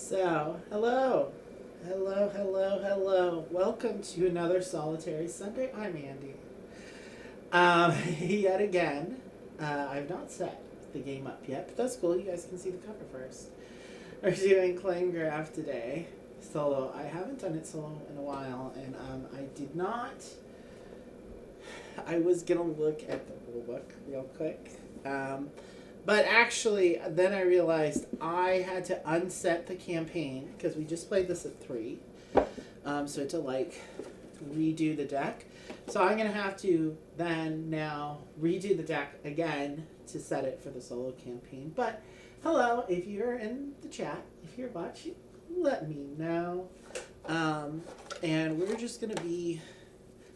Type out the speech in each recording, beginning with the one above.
So, hello. Hello, hello, hello. Welcome to another Solitary Sunday. I'm Andy. Yet again, I've not set the game up yet, but that's cool. You guys can see the cover first. We're doing Flamecraft today, solo. I haven't done it solo in a while, and I did not. I was gonna look at the rule book real quick. But actually, then I realized I had to unset the campaign because we just played this at 3. So to redo the deck. So I'm going to have to then now redo the deck again to set it for the solo campaign. But hello, if you're in the chat, if you're watching, let me know. And we're just going to be,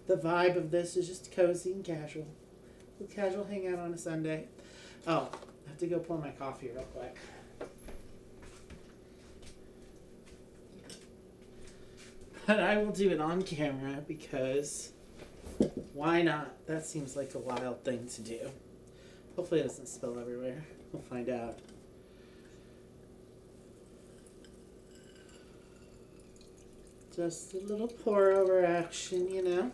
the vibe of this is just cozy and casual. A casual hangout on a Sunday. Oh, I have to go pour my coffee real quick. But I will do it on camera because why not? That seems like a wild thing to do. Hopefully it doesn't spill everywhere. We'll find out. Just a little pour over action, you know.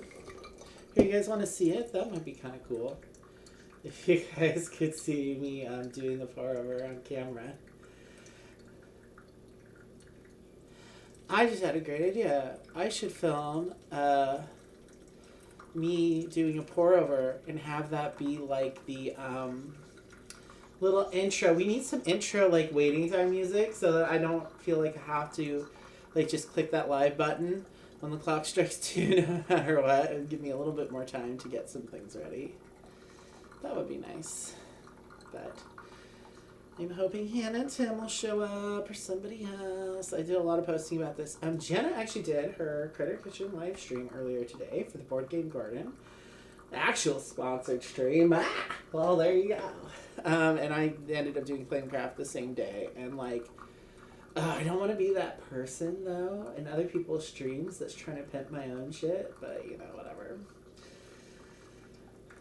Here, you guys want to see it? That might be kind of cool. If you guys could see me doing the pour over on camera. I just had a great idea. I should film me doing a pour over and have that be like the little intro. We need some intro like waiting time music so that I don't feel like I have to like just click that live button when the clock strikes 2 no matter what. It would give me a little bit more time to get some things ready. That would be nice. But I'm hoping Hannah and Tim will show up or somebody else. I did a lot of posting about this. Jenna actually did her Critter Kitchen live stream earlier today for the Board Game Garden. Actual sponsored stream. Well, there you go. And I ended up doing Flamecraft the same day. And I don't want to be that person though in other people's streams that's trying to pimp my own shit. But you know, whatever.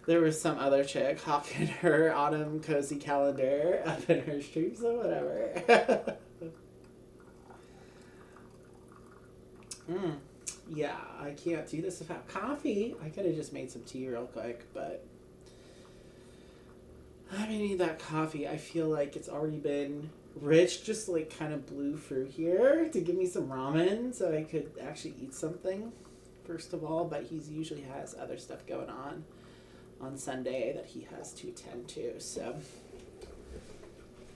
There was some other chick hawking her autumn cozy calendar up in her stream, so whatever. Yeah, I can't do this without coffee. I could have just made some tea real quick, but I need that coffee. I feel like it's already been Rich just kind of blew through here to give me some ramen so I could actually eat something, first of all, but he usually has other stuff going on Sunday that he has to attend to, so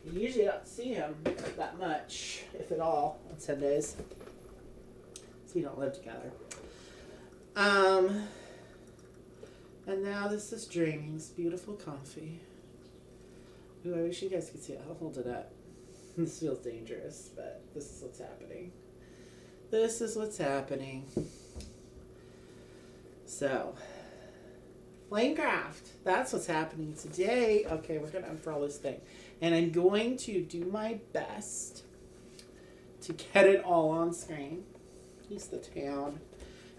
you usually don't see him that much, if at all, on Sundays, so we don't live together. And now this is draining this beautiful coffee. Ooh, I wish you guys could see it. I'll hold it up. This feels dangerous, but this is what's happening. This is what's happening. So Flamecraft, that's what's happening today. Okay, we're going to unfurl this thing. And I'm going to do my best to get it all on screen. Here's the town.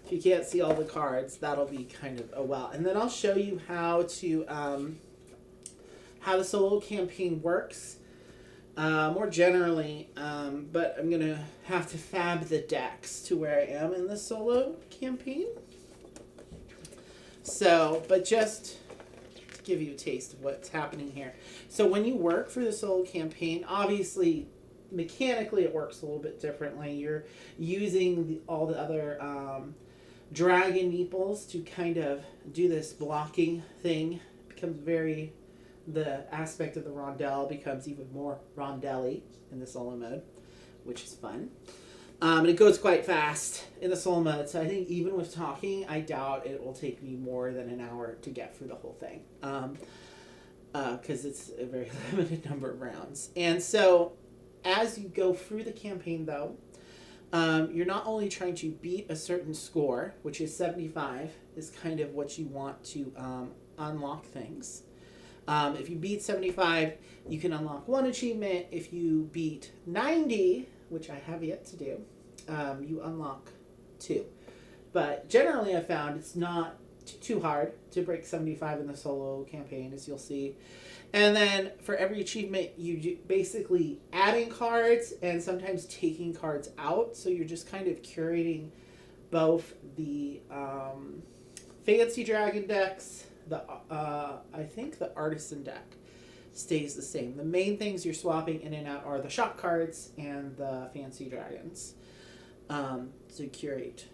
If you can't see all the cards, that'll be kind of a wow. And then I'll show you how the solo campaign works more generally. But I'm going to have to fab the decks to where I am in the solo campaign. So, but just to give you a taste of what's happening here. So when you work for the solo campaign, obviously, mechanically it works a little bit differently. You're using all the other dragon meeples to kind of do this blocking thing. It becomes the aspect of the rondelle becomes even more rondelly in the solo mode, which is fun. And it goes quite fast in the solo mode, so I think even with talking, I doubt it will take me more than an hour to get through the whole thing. Because it's a very limited number of rounds. And so, as you go through the campaign, though, you're not only trying to beat a certain score, which is 75, is kind of what you want to unlock things. If you beat 75, you can unlock one achievement. If you beat 90, which I have yet to do, you unlock 2. But generally I found it's not too hard to break 75 in the solo campaign, as you'll see. And then for every achievement, you basically adding cards and sometimes taking cards out. So you're just kind of curating both the fancy dragon decks, I think the artisan deck stays the same. The main things you're swapping in and out are the shop cards and the fancy dragons. So curate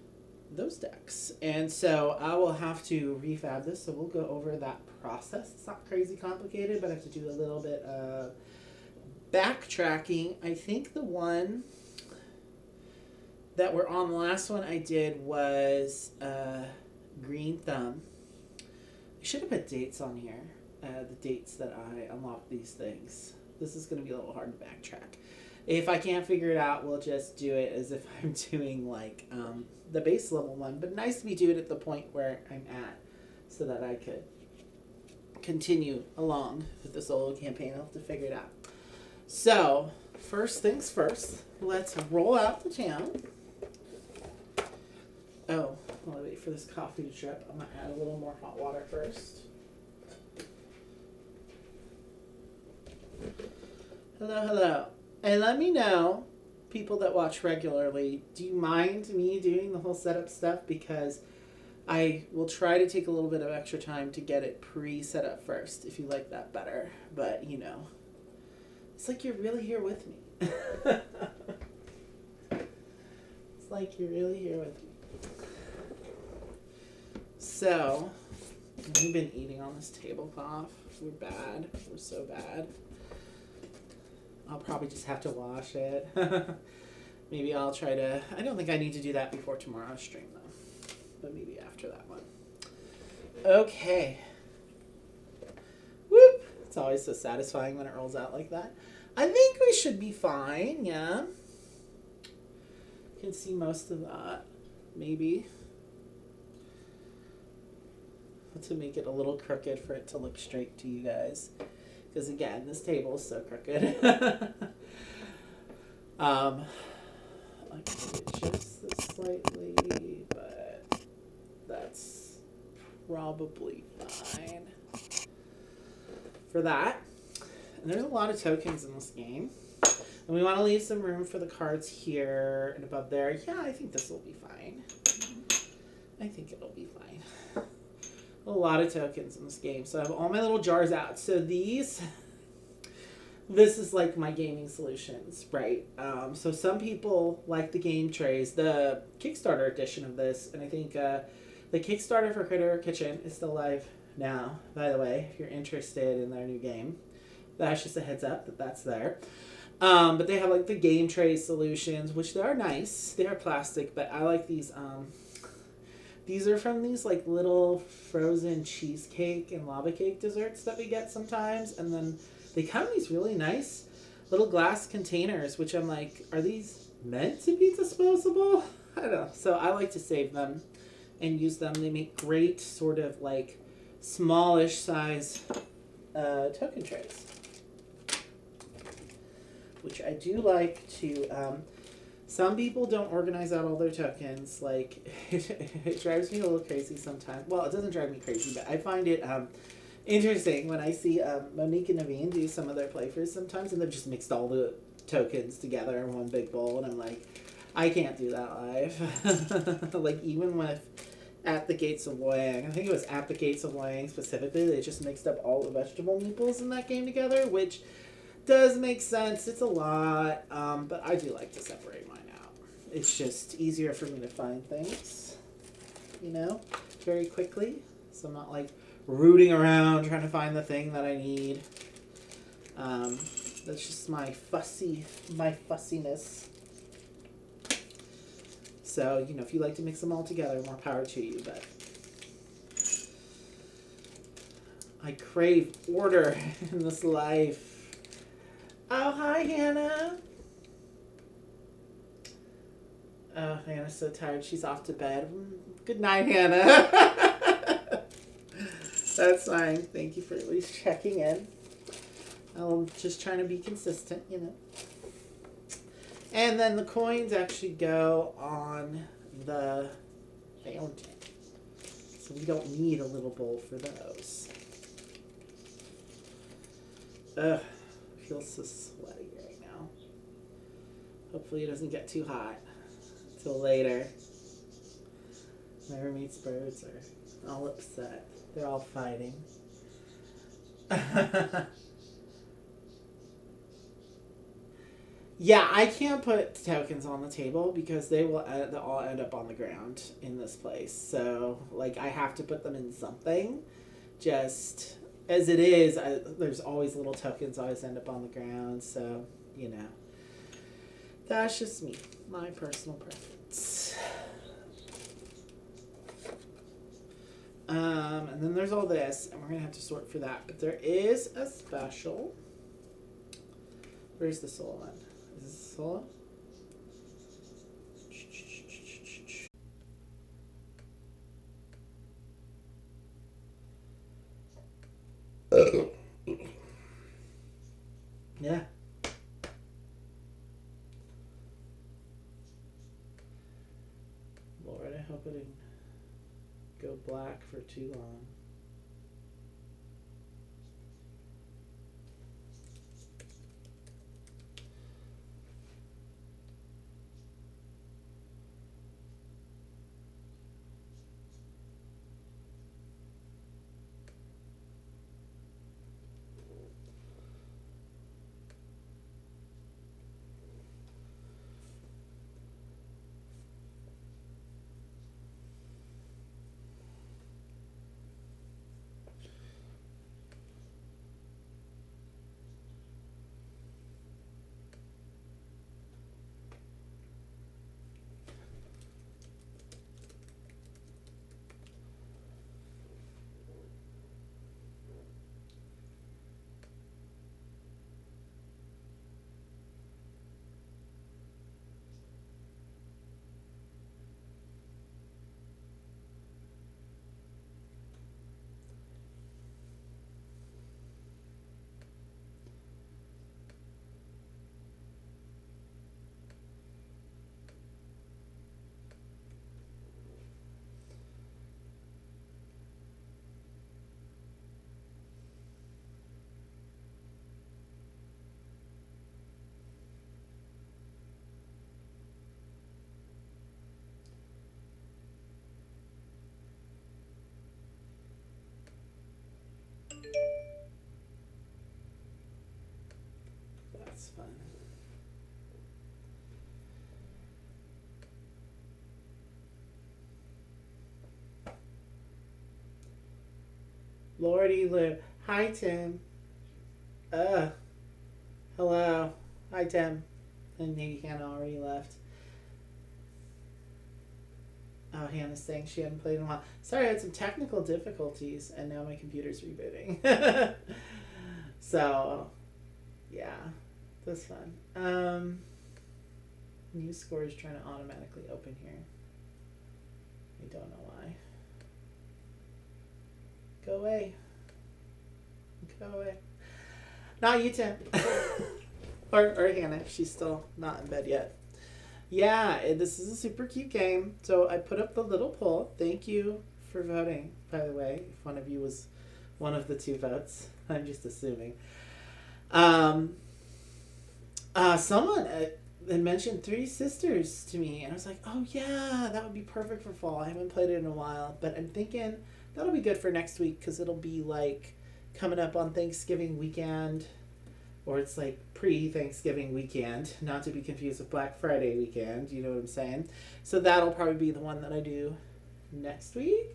those decks. And so I will have to refab this, so we'll go over that process. It's not crazy complicated, but I have to do a little bit of backtracking. I think the one that we're on, the last one I did was Green Thumb. I should have put dates on here, the dates that I unlocked these things. This is going to be a little hard to backtrack. If I can't figure it out, we'll just do it as if I'm doing like the base level one. But nice to be doing it at the point where I'm at, so that I could continue along with the solo campaign. I'll have to figure it out. So, first things first, let's roll out the town. Oh, while I wait for this coffee to drip, I'm going to add a little more hot water first. Hello, hello. And let me know, people that watch regularly, do you mind me doing the whole setup stuff? Because I will try to take a little bit of extra time to get it pre-set up first, if you like that better. But, you know, it's like you're really here with me. It's like you're really here with me. So, we've been eating on this tablecloth. We're bad. We're so bad. I'll probably just have to wash it. Maybe I'll try to... I don't think I need to do that before tomorrow's stream, though. But maybe after that one. Okay. Whoop! It's always so satisfying when it rolls out like that. I think we should be fine, yeah. You can see most of that. Maybe. To make it a little crooked for it to look straight to you guys. Because again, this table is so crooked. I can adjust this slightly, but that's probably fine for that. And there's a lot of tokens in this game. And we want to leave some room for the cards here and above there. Yeah, I think this will be fine. I think it'll be fine. A lot of tokens in this game. So I have all my little jars out. So this is like my gaming solutions, right? So some people like the game trays, the Kickstarter edition of this, and I think the Kickstarter for Critter Kitchen is still live now, by the way, if you're interested in their new game. That's just a heads up that that's there. But they have like the game tray solutions, which they are nice. They are plastic, but I like these. These are from these like little frozen cheesecake and lava cake desserts that we get sometimes. And then they come in these really nice little glass containers, which I'm like, are these meant to be disposable? I don't know. So I like to save them and use them. They make great sort of like smallish size token trays, which I do like to... some people don't organize out all their tokens. Like, it drives me a little crazy sometimes. Well, it doesn't drive me crazy, but I find it interesting when I see Monique and Naveen do some of their playthroughs sometimes, and they've just mixed all the tokens together in one big bowl, and I'm like, I can't do that live. Like, even with At the Gates of Loyang, I think it was At the Gates of Loyang specifically, they just mixed up all the vegetable meeples in that game together, which does make sense. It's a lot, but I do like to separate mine out. It's just easier for me to find things, you know, very quickly. So I'm not like rooting around trying to find the thing that I need. That's just my fussiness. So, you know, if you like to mix them all together, more power to you, but I crave order in this life. Oh, hi, Hannah. Oh, Hannah's so tired. She's off to bed. Good night, Hannah. That's fine. Thank you for at least checking in. I'm just trying to be consistent, you know. And then the coins actually go on the fountain. So we don't need a little bowl for those. Ugh, feels so sweaty right now. Hopefully it doesn't get too hot till later. My roommate's birds are all upset. They're all fighting. Yeah, I can't put tokens on the table because they'll all end up on the ground in this place. So, like, I have to put them in something. Just as it is, there's always little tokens always end up on the ground. So, you know, that's just me, my personal preference. And then there's all this, and we're going to have to sort for that. But there is a special. Where's the solo one? Is this the solo? Yeah. Lord, I hope it didn't go black for too long. That's fun. Lordy Lou. Hi, Tim. Hello. Hi, Tim. And maybe Hannah already left. Oh, Hannah's saying she hadn't played in a while. Sorry, I had some technical difficulties, and now my computer's rebooting. So, yeah, that's fun. New score is trying to automatically open here. I don't know why. Go away. Go away. Not you, Tim. or Hannah. She's still not in bed yet. Yeah, this is a super cute game. So I put up the little poll. Thank you for voting, by the way. If one of you was one of the 2 votes. I'm just assuming. Someone had mentioned Three Sisters to me. And I was like, oh yeah, that would be perfect for fall. I haven't played it in a while. But I'm thinking that'll be good for next week because it'll be like coming up on Thanksgiving weekend. Or it's like pre-Thanksgiving weekend, not to be confused with Black Friday weekend, you know what I'm saying? So that'll probably be the one that I do next week.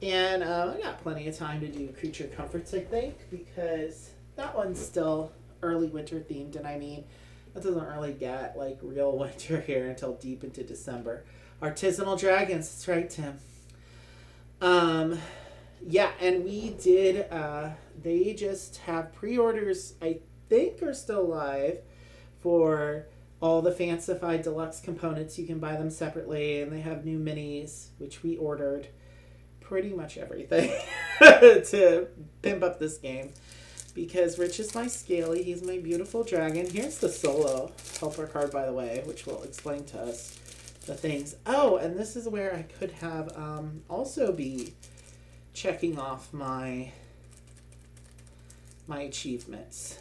And I got plenty of time to do Creature Comforts, I think, because that one's still early winter themed. And I mean, that doesn't really get like real winter here until deep into December. Artisanal Dragons, that's right, Tim. Yeah, and we did, they just have pre-orders, I think are still live for all the Fancified Deluxe components. You can buy them separately, and they have new minis, which we ordered pretty much everything to pimp up this game because Rich is my Scaly. He's my beautiful dragon. Here's the solo helper card, by the way, which will explain to us the things. Oh, and this is where I could have also be checking off my achievements.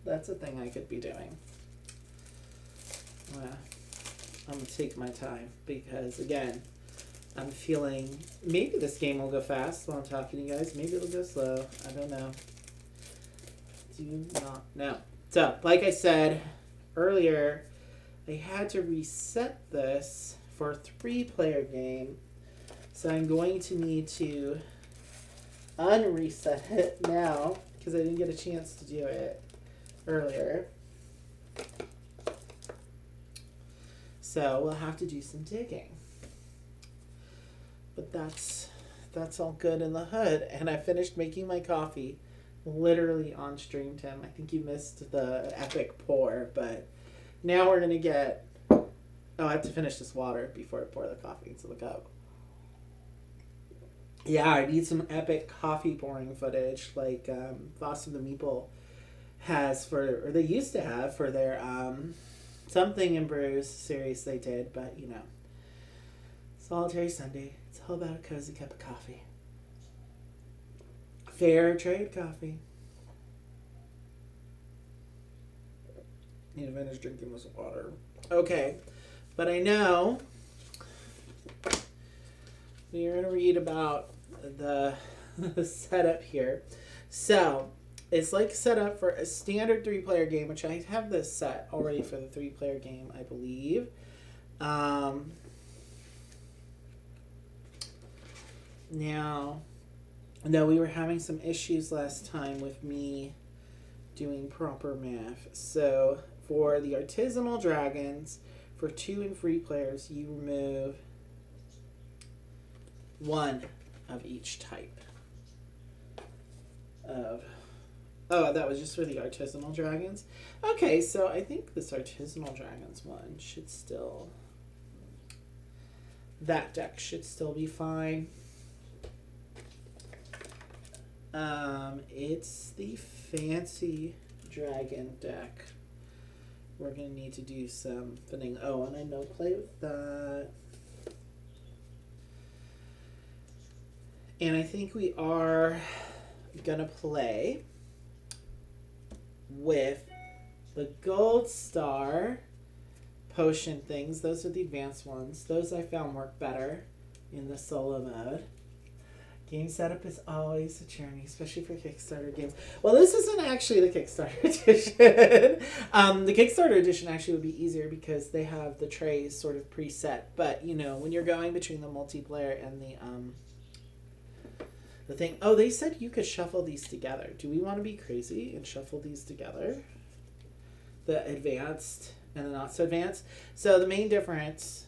That's a thing I could be doing. I'm gonna take my time because, again, I'm feeling maybe this game will go fast while I'm talking to you guys. Maybe it'll go slow. I don't know. Do not know. So, like I said earlier, I had to reset this for a 3-player game. So I'm going to need to unreset it now because I didn't get a chance to do it earlier. So we'll have to do some digging. But that's all good in the hood. And I finished making my coffee literally on stream, Tim. I think you missed the epic pour, but now we're going to get... Oh, I have to finish this water before I pour the coffee into the cup. Yeah, I need some epic coffee pouring footage like Foster the Meeple has for... Or they used to have for their Something in Brews series they did, but, you know. Solitary Sunday. It's all about a cozy cup of coffee. Fair trade coffee. Need to finish drinking this water. Okay, but I know we're going to read about the setup here. So, it's like set up for a standard 3-player game, which I have this set already for the 3-player game, I believe. Now, no, we were having some issues last time with me doing proper math. So, for the artisanal dragons, for 2 and 3 players, you remove 1 of each type of... Oh, that was just for the artisanal dragons? Okay, so I think this artisanal dragons one should still... That deck should still be fine. It's the fancy dragon deck. We're going to need to do some thinning. Oh, and I know play with that. And I think we are going to play with the Gold Star potion things. Those are the advanced ones. Those I found work better in the solo mode. Game setup is always a journey, especially for Kickstarter games. Well, this isn't actually the Kickstarter edition. The Kickstarter edition actually would be easier because they have the trays sort of preset. But, you know, when you're going between the multiplayer and the thing... Oh, they said you could shuffle these together. Do we want to be crazy and shuffle these together? The advanced and the not so advanced. So the main difference...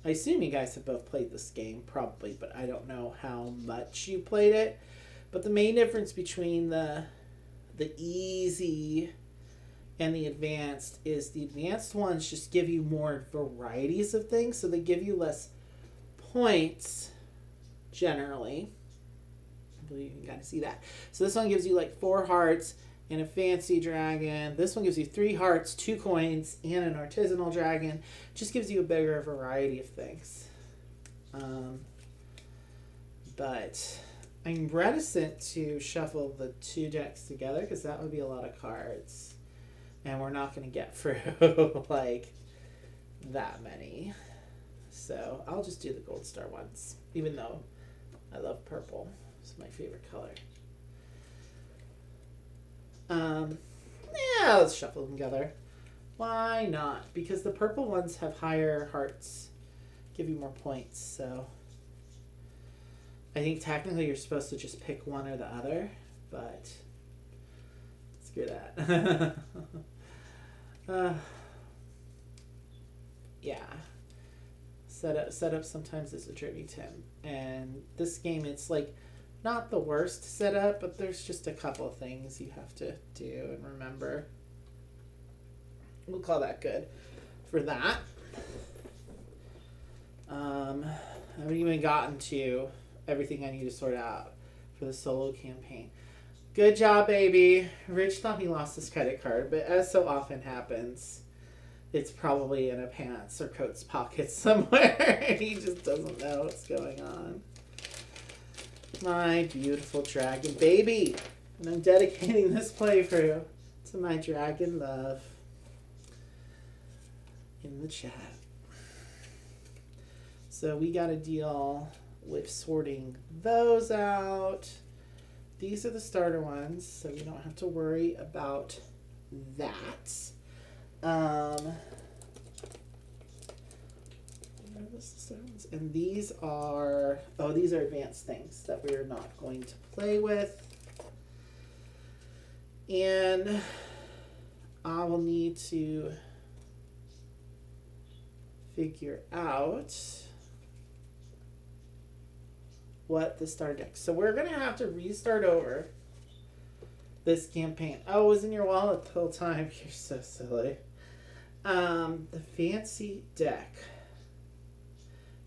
I assume you guys have both played this game, probably, but I don't know how much you played it. But the main difference between the easy and the advanced is the advanced ones just give you more varieties of things, so they give you less points, generally. I believe you can kind of see that. So this one gives you like 4 hearts and a fancy dragon. This one gives you 3 hearts, 2 coins, and an artisanal dragon. Just gives you a bigger variety of things. But I'm reticent to shuffle the 2 decks together because that would be a lot of cards. And we're not going to get through like that many. So I'll just do the Gold Star ones, even though I love purple. It's my favorite color. Yeah, let's shuffle them together. Why not? Because the purple ones have higher hearts, give you more points, so I think technically you're supposed to just pick one or the other, but screw that. Yeah. Setup sometimes is a journey, Tim. And this game, it's like not the worst setup, but there's just a couple of things you have to do and remember. We'll call that good for that. I haven't even gotten to everything I need to sort out for the solo campaign. Good job, baby. Rich thought he lost his credit card, but as so often happens, it's probably in a pants or coat's pocket somewhere, and he just doesn't know what's going on. My beautiful dragon baby. And I'm dedicating this playthrough to my dragon love in the chat. So we got to deal with sorting those out. These are the starter ones, so you don't have to worry about that. And these are, these are advanced things that we're not going to play with. And I will need to figure out what the starter deck. So we're going to have to restart over this campaign. Oh, it was in your wallet the whole time. You're so silly. The fancy deck.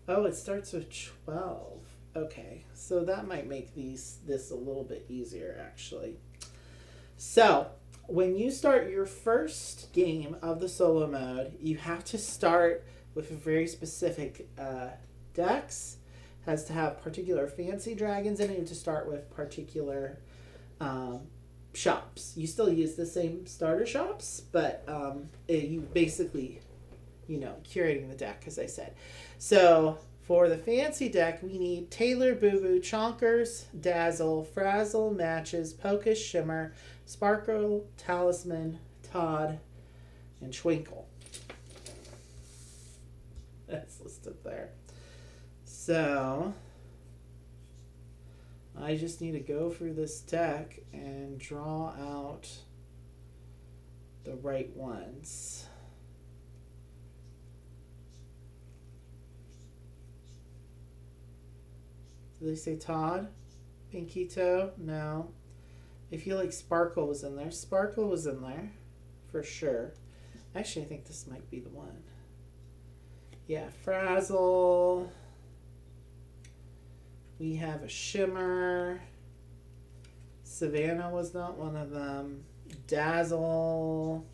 Oh, it starts with 12. Okay, so that might make this a little bit easier, actually. So, when you start your first game of the solo mode, you have to start with a very specific decks. Has to have particular fancy dragons in it. You have to start with particular shops. You still use the same starter shops, but you basically, curating the deck, as I said. So for the fancy deck, we need Taylor, Boo Boo, Chonkers, Dazzle, Frazzle, Matches, Pocus, Shimmer, Sparkle, Talisman, Todd, and Twinkle. That's listed there. So I just need to go through this deck and draw out the right ones. Did they say Todd? Pinky Toe? No. I feel like Sparkle was in there. Sparkle was in there for sure. Actually, I think this might be the one. Yeah, Frazzle. We have a Shimmer. Savannah was not one of them. Dazzle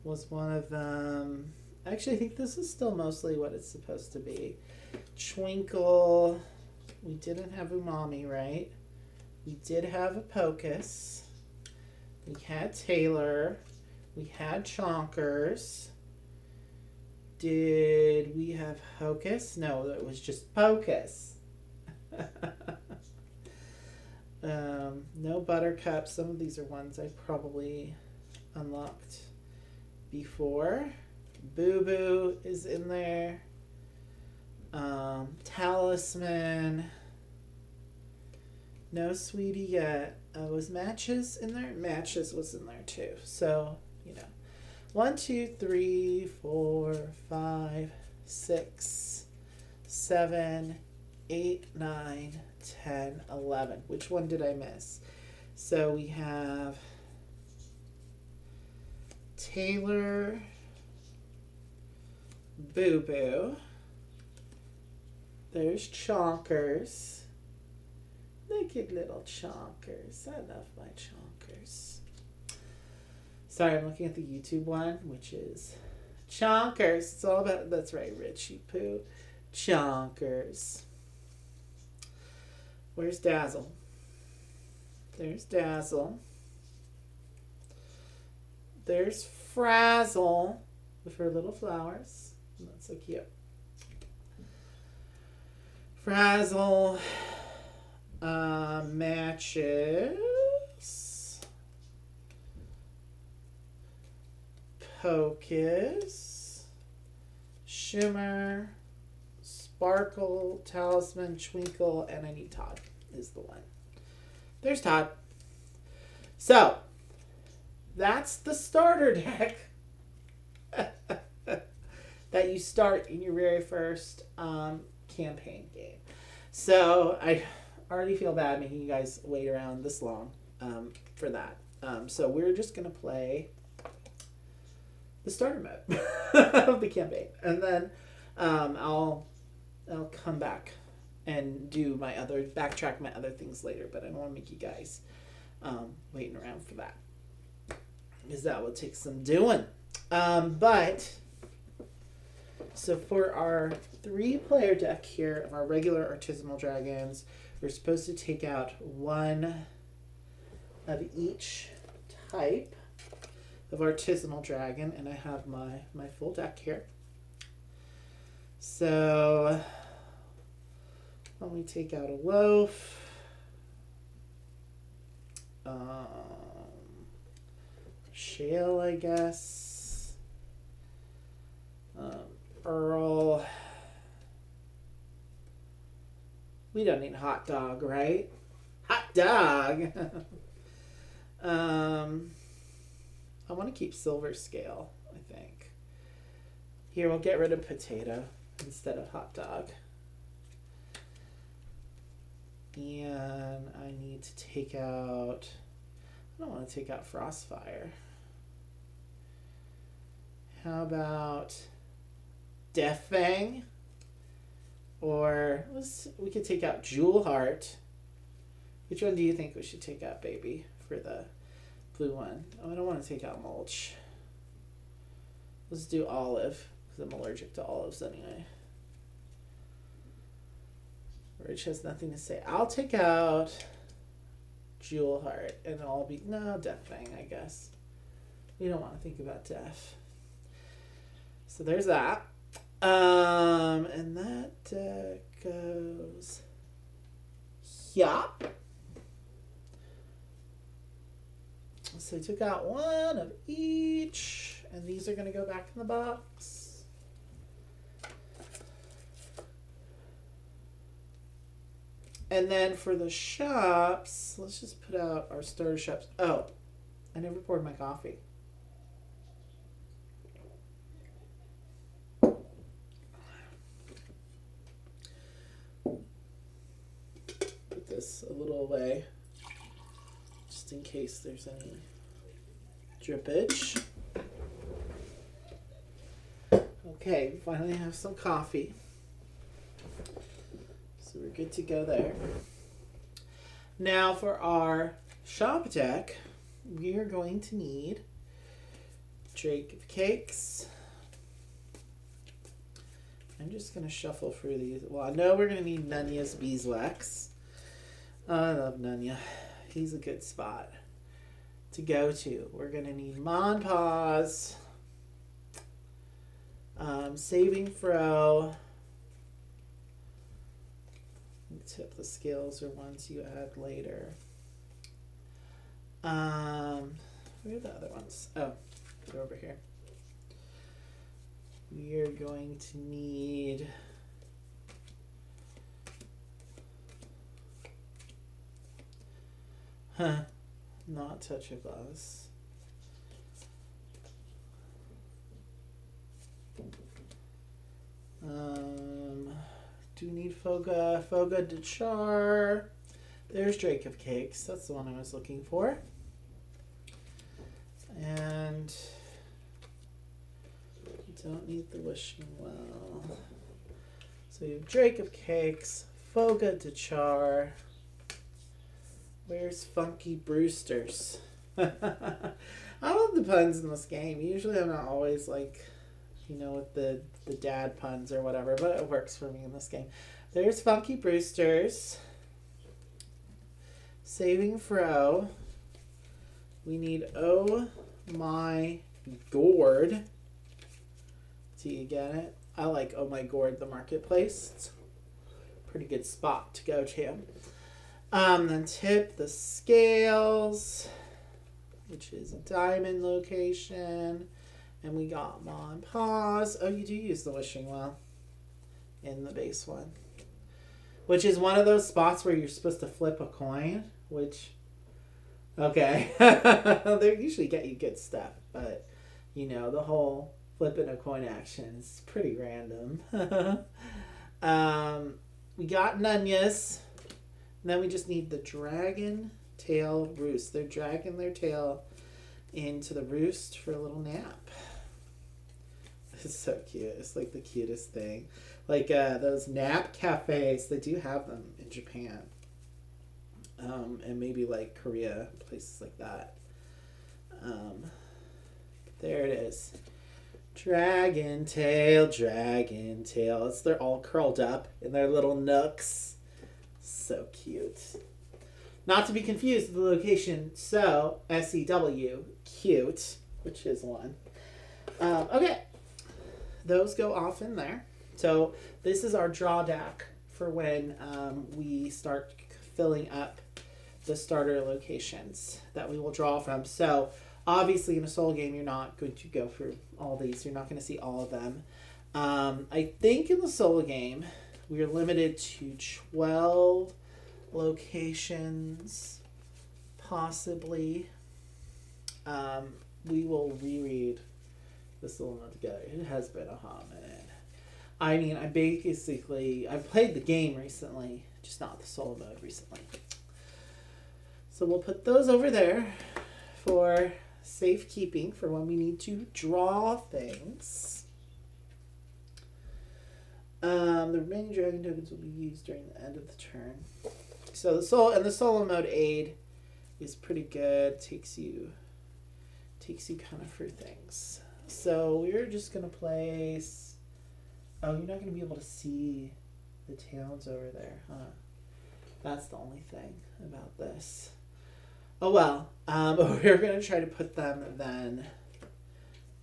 was one of them. Actually, I think this is still mostly what it's supposed to be. Twinkle. We didn't have Umami, right? We did have a Pocus. We had Taylor. We had Chonkers. Did we have Hocus? No, it was just Pocus. No Buttercup. Some of these are ones I probably unlocked before. Boo Boo is in there. Talisman. No Sweetie yet. Was Matches in there? Matches was in there too. So, 1, 2, 3, 4, 5, 6, 7, 8, 9, 10, 11. Which one did I miss? So we have Taylor, Boo Boo. There's Chonkers. Look at little Chonkers. I love my Chonkers. Sorry, I'm looking at the YouTube one, which is Chonkers. It's all about, that's right, Richie Poo. Chonkers. Where's Dazzle? There's Dazzle. There's Frazzle with her little flowers. That's so cute. Frazzle. Matches. Pocus. Shimmer. Sparkle, Talisman, Twinkle, and I need Todd is the one. There's Todd. So, that's the starter deck that you start in your very first campaign game. So, I already feel bad making you guys wait around this long for that. So, we're just going to play the starter mode of the campaign. And then I'll come back and do backtrack my other things later, but I don't want to make you guys waiting around for that, because that will take some doing. But so for our 3-player deck here of our regular artisanal dragons, We're supposed to take out one of each type of artisanal dragon, and I have my full deck here. So let me take out a loaf. Shale, I guess. Earl. We don't need hot dog, right? Hot dog! I want to keep silver scale, I think. Here, we'll get rid of potato instead of hot dog. And I need to take out... I don't want to take out Frostfire. How about Death Fang? Or we could take out Jewel Heart. Which one do you think we should take out, baby, for the blue one? Oh, I don't want to take out Mulch. Let's do Olive, because I'm allergic to olives anyway. Rich has nothing to say. I'll take out Jewel Heart, and I'll be... No, Death Fang, I guess. We don't want to think about death. So there's that. And that goes... Yup. So I took out one of each, and these are going to go back in the box. And then for the shops, let's just put out our starter shops. Oh, I never poured my coffee. Put this a little away, just in case there's any drippage. Okay, we finally have some coffee. So we're good to go there. Now for our shop deck, we are going to need Drake of Cakes. I'm just going to shuffle through these. Well, I know we're going to need Nunya's Beeswax. I love Nunya. He's a good spot to go to. We're going to need Monpause, Saving Fro. Tip the scales are ones you add later. Where are the other ones? Oh, they're over here. We are going to need not Touch of Us. Do need Foga de Char. There's Drake of Cakes. That's the one I was looking for. And don't need the Wishing Well. So you have Drake of Cakes, Foga de Char. Where's Funky Brewsters? I love the puns in this game. Usually I'm not always like, you know, with the dad puns or whatever, but it works for me in this game. There's Funky Brewsters. Saving Fro. We need Oh My Gourd. Do you get it? I like Oh My Gourd, the marketplace. It's a pretty good spot to go to. Then Tip the Scales, which is a diamond location. And we got Monpause. Oh, you do use the Wishing Well in the base one. Which is one of those spots where you're supposed to flip a coin. Which, okay. They usually get you good stuff. But, you know, the whole flipping a coin action is pretty random. We got Nunya's. And then we just need the Dragon Tail Roost. They're dragging their tail into the roost for a little nap. It's so cute. It's like the cutest thing. Like those nap cafes, they do have them in Japan. And maybe like Korea, places like that. There it is. Dragon tail, dragon tail. They're all curled up in their little nooks. So cute. Not to be confused with the location, so, SEW, cute, which is one. Okay, those go off in there. So this is our draw deck for when we start filling up the starter locations that we will draw from. So obviously in a solo game, you're not going to go through all these. You're not going to see all of them. I think in the solo game, we are limited to 12 locations, possibly. We will reread this little note together. It has been a hot minute. I mean, I've played the game recently, just not the solo mode recently. So we'll put those over there for safekeeping for when we need to draw things. The remaining dragon tokens will be used during the end of the turn. So the solo mode aid is pretty good. Takes you kind of through things. So we're just gonna place. Oh, you're not gonna be able to see the towns over there, huh? That's the only thing about this. Oh well. But we're gonna try to put them then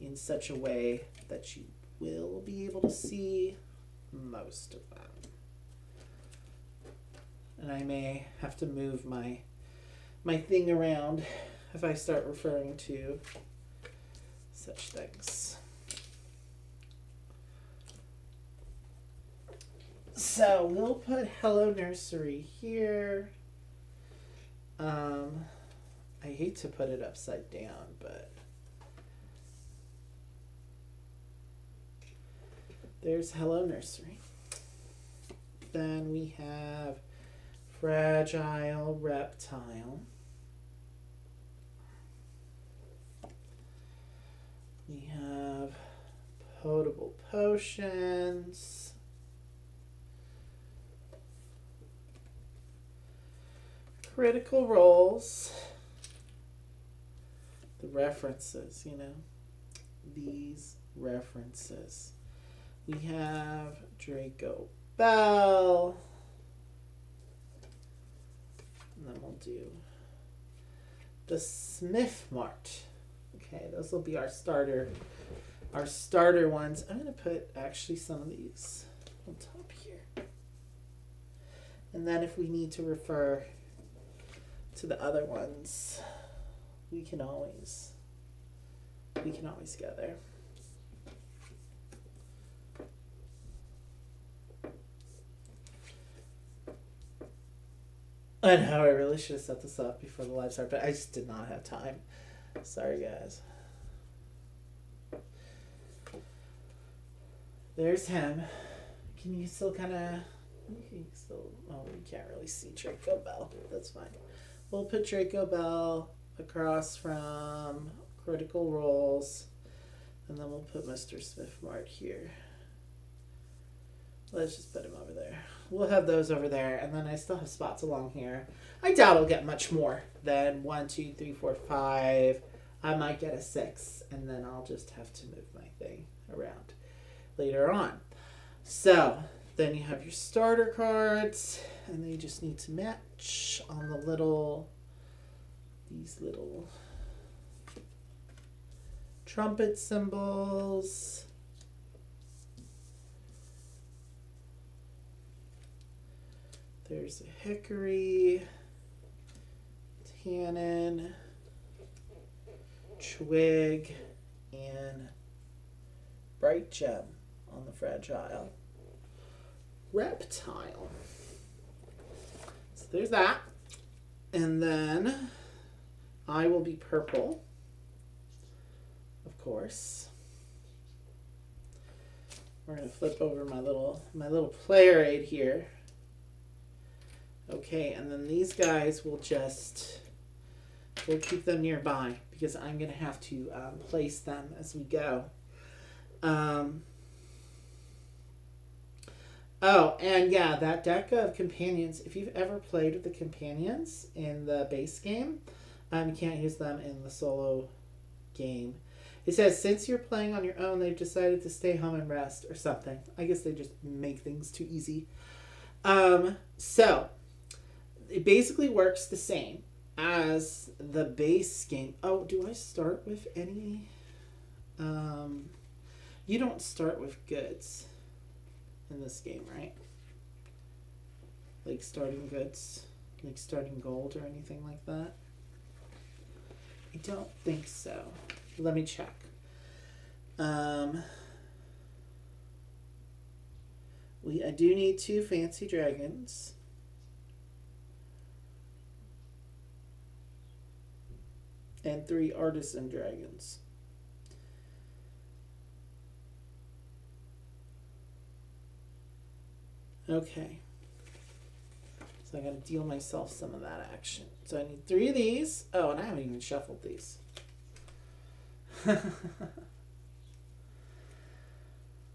in such a way that you will be able to see most of them. And I may have to move my thing around if I start referring to such things. So we'll put Hello Nursery here. I hate to put it upside down, but there's Hello Nursery. Then we have Fragile Reptile. We have Potable Potions. Critical Roles. The references, these references. We have Draco Bell. And then we'll do the Smith Mart. Okay, those will be our starter ones. I'm going to put actually some of these on top here. And then if we need to refer to the other ones, we can always go there. I know, I really should have set this up before the live start, but I just did not have time. Sorry, guys. There's him. Can you still kind of... Oh, you can't really see Draco Bell. That's fine. We'll put Draco Bell across from Critical Roles, and then we'll put Mr. Smith Mart here. Let's just put him over there. We'll have those over there, and then I still have spots along here. I doubt I'll get much more than 1, 2, 3, 4, 5. I might get a 6, and then I'll just have to move my thing around later on. So then you have your starter cards, and they just need to match on the these little trumpet symbols. There's a hickory, tannin, twig, and bright gem on the fragile reptile. So there's that. And then I will be purple, of course. We're going to flip over my little player aid here. Okay, and then these guys we'll keep them nearby because I'm going to have to place them as we go. Oh, and yeah, that deck of companions, if you've ever played with the companions in the base game, you can't use them in the solo game. It says, since you're playing on your own, they've decided to stay home and rest or something. I guess they just make things too easy. So, it basically works the same as the base game. Oh, do I start with any? You don't start with goods in this game, right? Like starting goods, like starting gold or anything like that? I don't think so. Let me check. I do need 2 fancy dragons. And 3 artisan dragons. Okay. So I gotta deal myself some of that action. So I need 3 of these. Oh, and I haven't even shuffled these.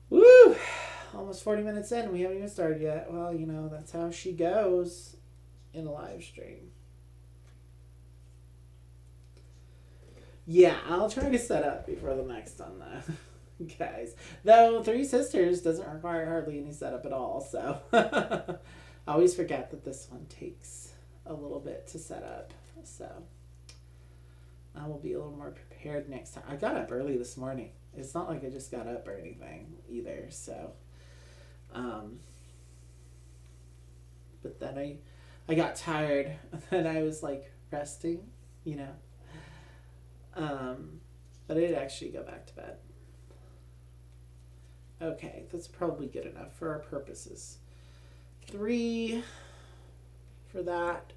Woo! Almost 40 minutes in. We haven't even started yet. Well, you know, that's how she goes in a live stream. Yeah, I'll try to set up before the next one, though. Guys. Though 3 Sisters doesn't require hardly any setup at all, so I always forget that this one takes a little bit to set up. So I will be a little more prepared next time. I got up early this morning. It's not like I just got up or anything either, so but then I got tired and then I was like resting, you know. But I did actually go back to bed. Okay, that's probably good enough for our purposes. 3 for that.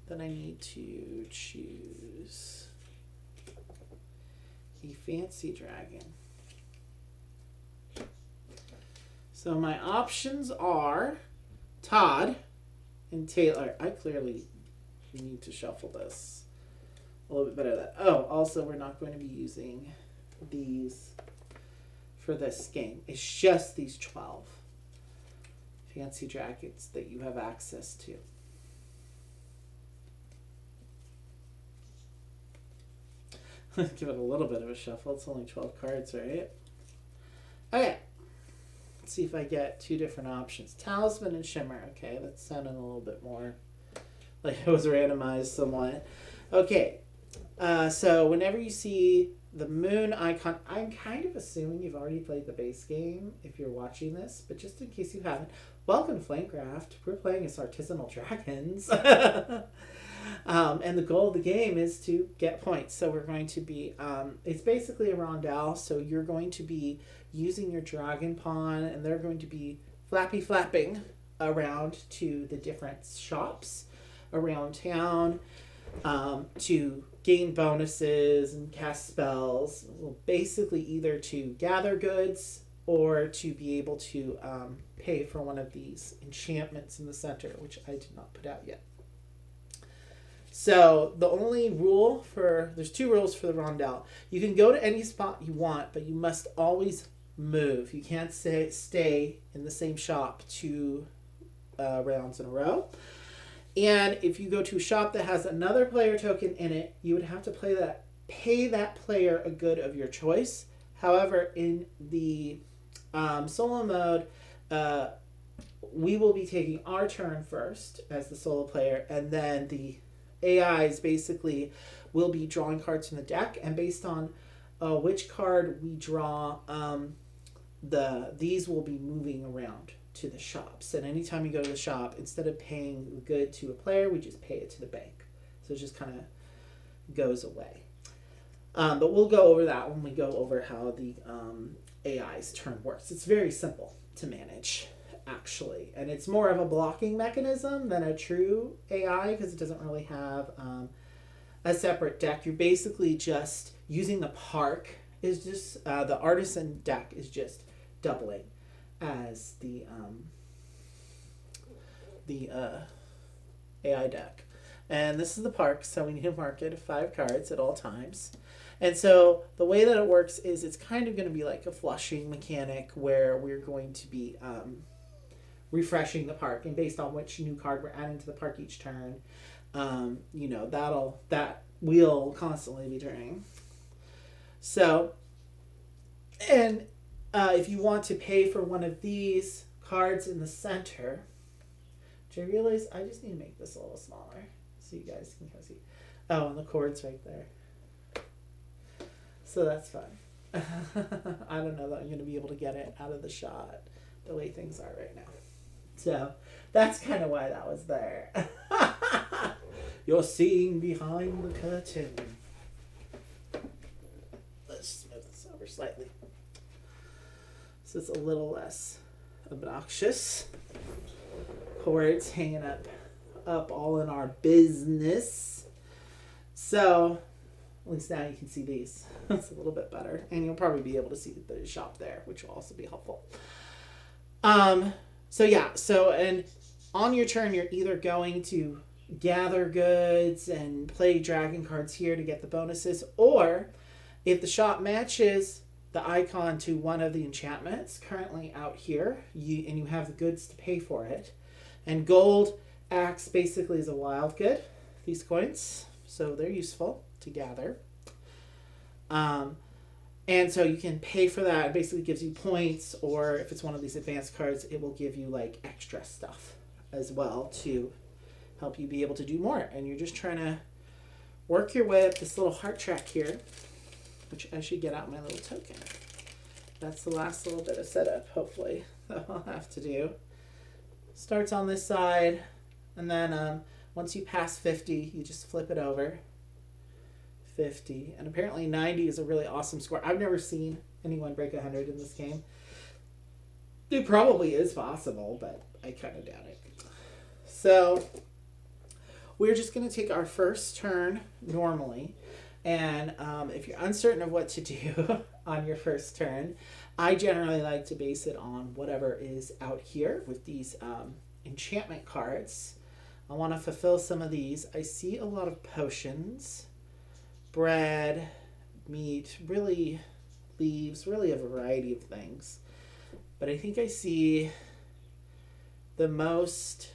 Then I need to choose a fancy dragon. So my options are Todd and Taylor. I clearly need to shuffle this a little bit better. That. Oh, also we're not going to be using these for this game. It's just these 12 fancy dragons that you have access to. Give it a little bit of a shuffle. It's only 12 cards, right? Okay. Let's see if I get 2 different options. Talisman and Shimmer. Okay, that's sounding a little bit more like it was randomized somewhat. Okay. So whenever you see the moon icon, I'm kind of assuming you've already played the base game if you're watching this, but just in case you haven't, welcome to Flamecraft. We're playing as artisanal dragons. And the goal of the game is to get points. So we're going to be, it's basically a rondelle. So you're going to be using your dragon pawn and they're going to be flapping around to the different shops around town to gain bonuses and cast spells. Well, basically either to gather goods or to be able to pay for one of these enchantments in the center, which I did not put out yet. So the only rule there's 2 rules for the rondelle. You can go to any spot you want, but you must always move. You can't stay in the same shop 2 rounds in a row. And if you go to a shop that has another player token in it, you would have to pay that player a good of your choice. However, in the solo mode, we will be taking our turn first as the solo player, and then the AIs basically will be drawing cards from the deck, and based on which card we draw, these will be moving around to the shops. And anytime you go to the shop, instead of paying the good to a player, we just pay it to the bank. So it just kind of goes away. But we'll go over that when we go over how the AI's turn works. It's very simple to manage, actually. And it's more of a blocking mechanism than a true AI because it doesn't really have a separate deck. You're basically just using the park. Is just the artisan deck is just doubling as the AI deck. And this is the park, so we need to mark it 5 cards at all times. And so the way that it works is it's kind of going to be like a flushing mechanic where we're going to be refreshing the park, and based on which new card we're adding to the park each turn, you know, that wheel will constantly be turning. So, and if you want to pay for one of these cards in the center, Do you realize I just need to make this a little smaller so you guys can kind of see? Oh, and the cord's right there. So that's fun. I don't know that I'm going to be able to get it out of the shot the way things are right now. So that's kind of why that was there. You're seeing behind the curtain. Let's move this over slightly so it's a little less obnoxious. Cords hanging up all in our business. So at least now you can see these. It's a little bit better. And you'll probably be able to see the shop there, which will also be helpful. So yeah, and on your turn, you're either going to gather goods and play dragon cards here to get the bonuses, or if the shop matches the icon to one of the enchantments currently out here, you have the goods to pay for it. And gold acts basically as a wild good, these coins, so they're useful to gather. And so you can pay for that. It basically gives you points, or if it's one of these advanced cards, it will give you like extra stuff as well to help you be able to do more. And you're just trying to work your way up this little heart track here, which I should get out my little token. That's the last little bit of setup, hopefully, that I'll have to do. Starts on this side, and then once you pass 50, you just flip it over. 50, and apparently 90 is a really awesome score. I've never seen anyone break 100 in this game. It probably is possible, but I kind of doubt it. So we're just going to take our first turn normally, and if you're uncertain of what to do on your first turn, I generally like to base it on whatever is out here with these enchantment cards. I want to fulfill some of these. I see a lot of potions, bread, meat, really leaves, really a variety of things. But I think I see the most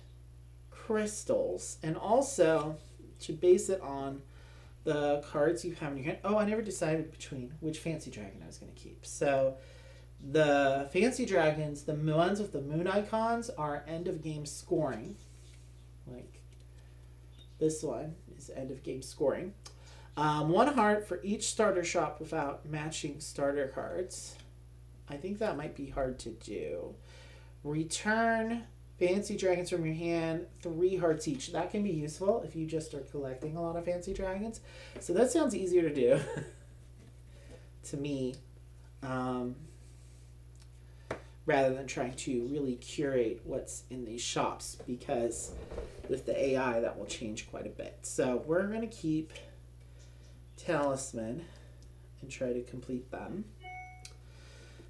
crystals, and also to base it on the cards you have in your hand. Oh, I never decided between which fancy dragon I was going to keep. So the fancy dragons, the ones with the moon icons, are end of game scoring. Like this one is end of game scoring. 1 heart for each starter shop without matching starter cards. I think that might be hard to do. Return fancy dragons from your hand, 3 hearts each. That can be useful if you just are collecting a lot of fancy dragons. So that sounds easier to do to me, rather than trying to really curate what's in these shops, because with the AI that will change quite a bit. So we're going to keep talisman and try to complete them.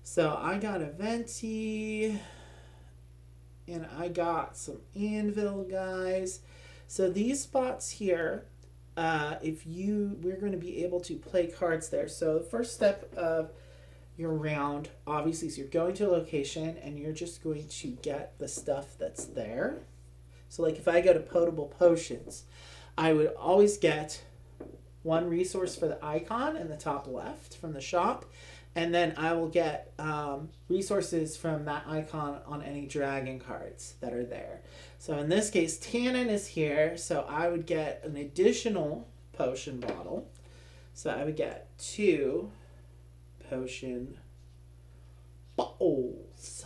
So I got a venti, and I got some anvil guys. So these spots here, we're going to be able to play cards there. So the first step of your round, obviously, is you're going to a location and you're just going to get the stuff that's there. So like if I go to potable potions, I would always get 1 resource for the icon in the top left from the shop, and then I will get resources from that icon on any dragon cards that are there. So in this case, Tannin is here, so I would get an additional potion bottle. So I would get 2 potion bottles.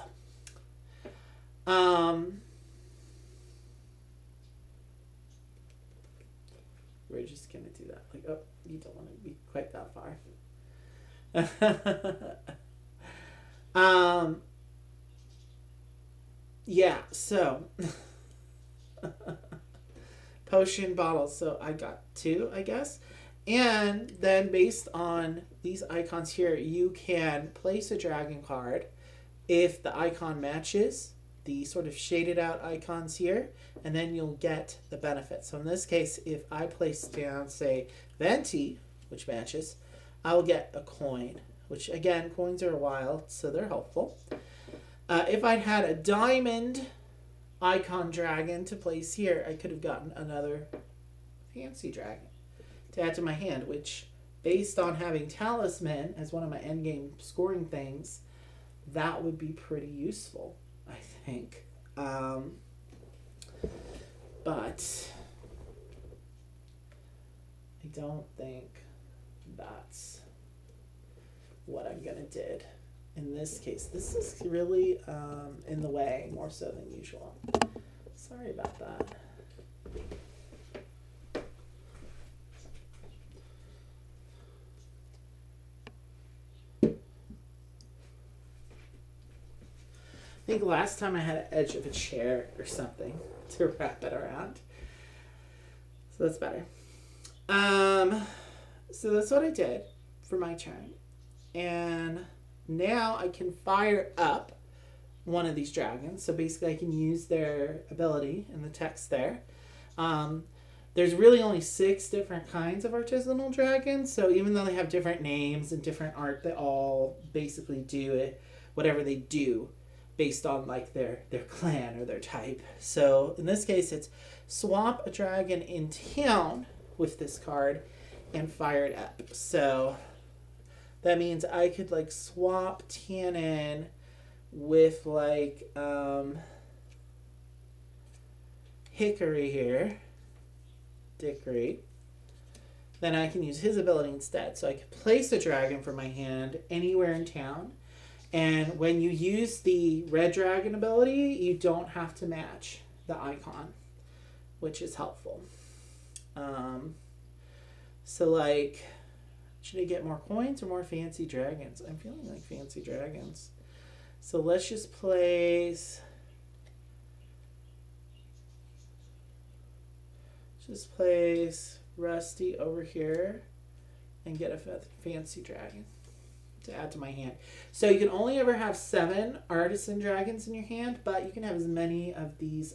We're just gonna do that. Like, oh, you don't want to be quite that far. Yeah, so potion bottles. So I got 2, I guess. And then based on these icons here, you can place a dragon card if the icon matches the sort of shaded out icons here, and then you'll get the benefit. So in this case, if I place down, say, venti, which matches, I will get a coin, which again, coins are wild, so they're helpful. If I'd had a diamond icon dragon to place here, I could have gotten another fancy dragon to add to my hand, which, based on having talisman as one of my endgame scoring things, that would be pretty useful, I think. but I don't think that's what I'm gonna did in this case. This is really in the way more so than usual. Sorry about that. I think last time I had an edge of a chair or something to wrap it around. So that's better. So that's what I did for my turn. And now I can fire up one of these dragons. So basically I can use their ability in the text there. There's really only 6 different kinds of artisanal dragons. So even though they have different names and different art, they all basically do it, whatever they do, based on like their clan or their type. So in this case, it's swap a dragon in town with this card and fire it up. So that means I could like swap Tannin with like Hickory here, Dickory. Then I can use his ability instead. So I could place a dragon from my hand anywhere in town. And when you use the red dragon ability, you don't have to match the icon, which is helpful. So like, should I get more coins or more fancy dragons? I'm feeling like fancy dragons. So let's just place, Rusty over here and get a fancy dragon to add to my hand. So you can only ever have 7 artisan dragons in your hand, but you can have as many of these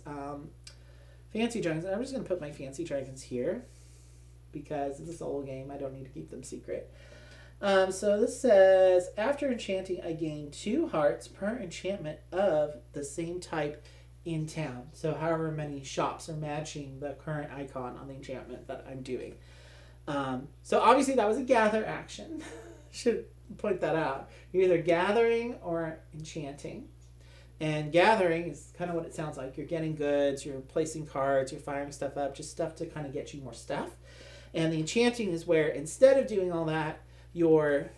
fancy dragons. And I'm just going to put my fancy dragons here because it's a solo game. I don't need to keep them secret. So this says, after enchanting, I gain 2 hearts per enchantment of the same type in town. So however many shops are matching the current icon on the enchantment that I'm doing. So obviously that was a gather action. Should point that out. You're either gathering or enchanting. And gathering is kind of what it sounds like. You're getting goods, you're placing cards, you're firing stuff up, just stuff to kind of get you more stuff. And the enchanting is where instead of doing all that, you're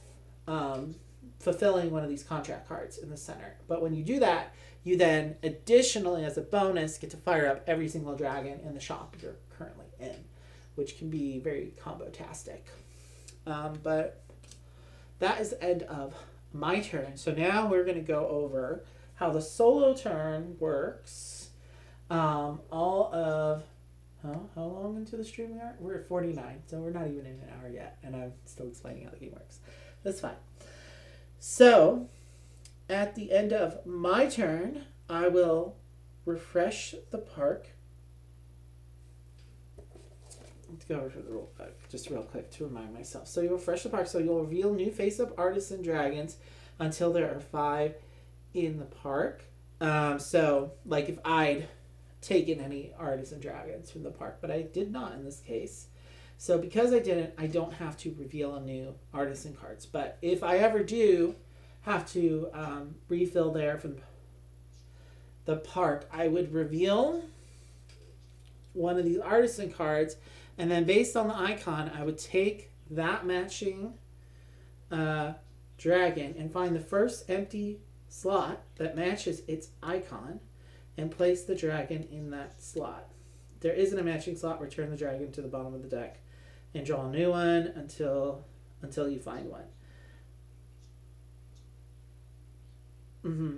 fulfilling one of these contract cards in the center. But when you do that, you then additionally, as a bonus, get to fire up every single dragon in the shop you're currently in, which can be very combo-tastic. But that is the end of my turn. So now we're going to go over how the solo turn works. How long into the stream we are? We're at 49, so we're not even in an hour yet, and I'm still explaining how the game works. That's fine. So at the end of my turn, I will refresh the park. Let's go over the rule book just real quick to remind myself. So you'll refresh the park. So you'll reveal new face-up artisan dragons until there are 5 in the park. So like if I'd taken any artisan dragons from the park, but I did not in this case. So because I didn't, I don't have to reveal a new artisan cards. But if I ever do have to refill there from the park, I would reveal one of these artisan cards, and then based on the icon, I would take that matching dragon and find the first empty slot that matches its icon and place the dragon in that slot. If there isn't a matching slot, return the dragon to the bottom of the deck and draw a new one until you find one.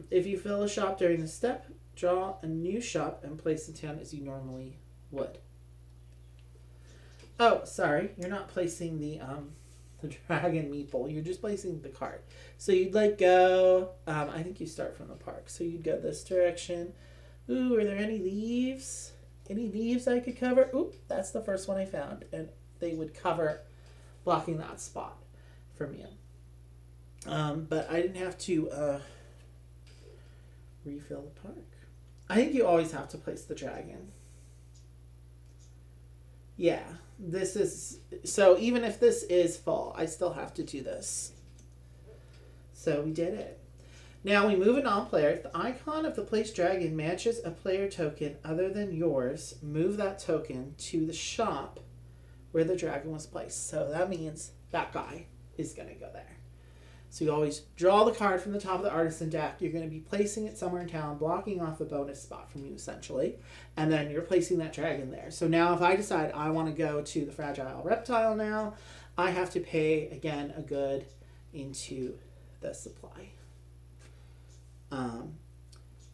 If you fill a shop during the step, draw a new shop and place the town as you normally would. Oh, sorry, you're not placing the dragon meeple. You're just placing the card. So you'd like go. I think you start from the park. So you'd go this direction. Ooh, are there any leaves? Any leaves I could cover? Ooh, that's the first one I found, and they would cover blocking that spot from you. But I didn't have to refill the park. I think you always have to place the dragon. Yeah, this is, so even if this is full, I still have to do this. So we did it. Now we move a non-player. If the icon of the placed dragon matches a player token other than yours, move that token to the shop where the dragon was placed. So that means that guy is going to go there. So you always draw the card from the top of the artisan deck. You're going to be placing it somewhere in town, blocking off a bonus spot from you essentially. And then you're placing that dragon there. So now if I decide I want to go to the fragile reptile now, I have to pay, again, a good into the supply.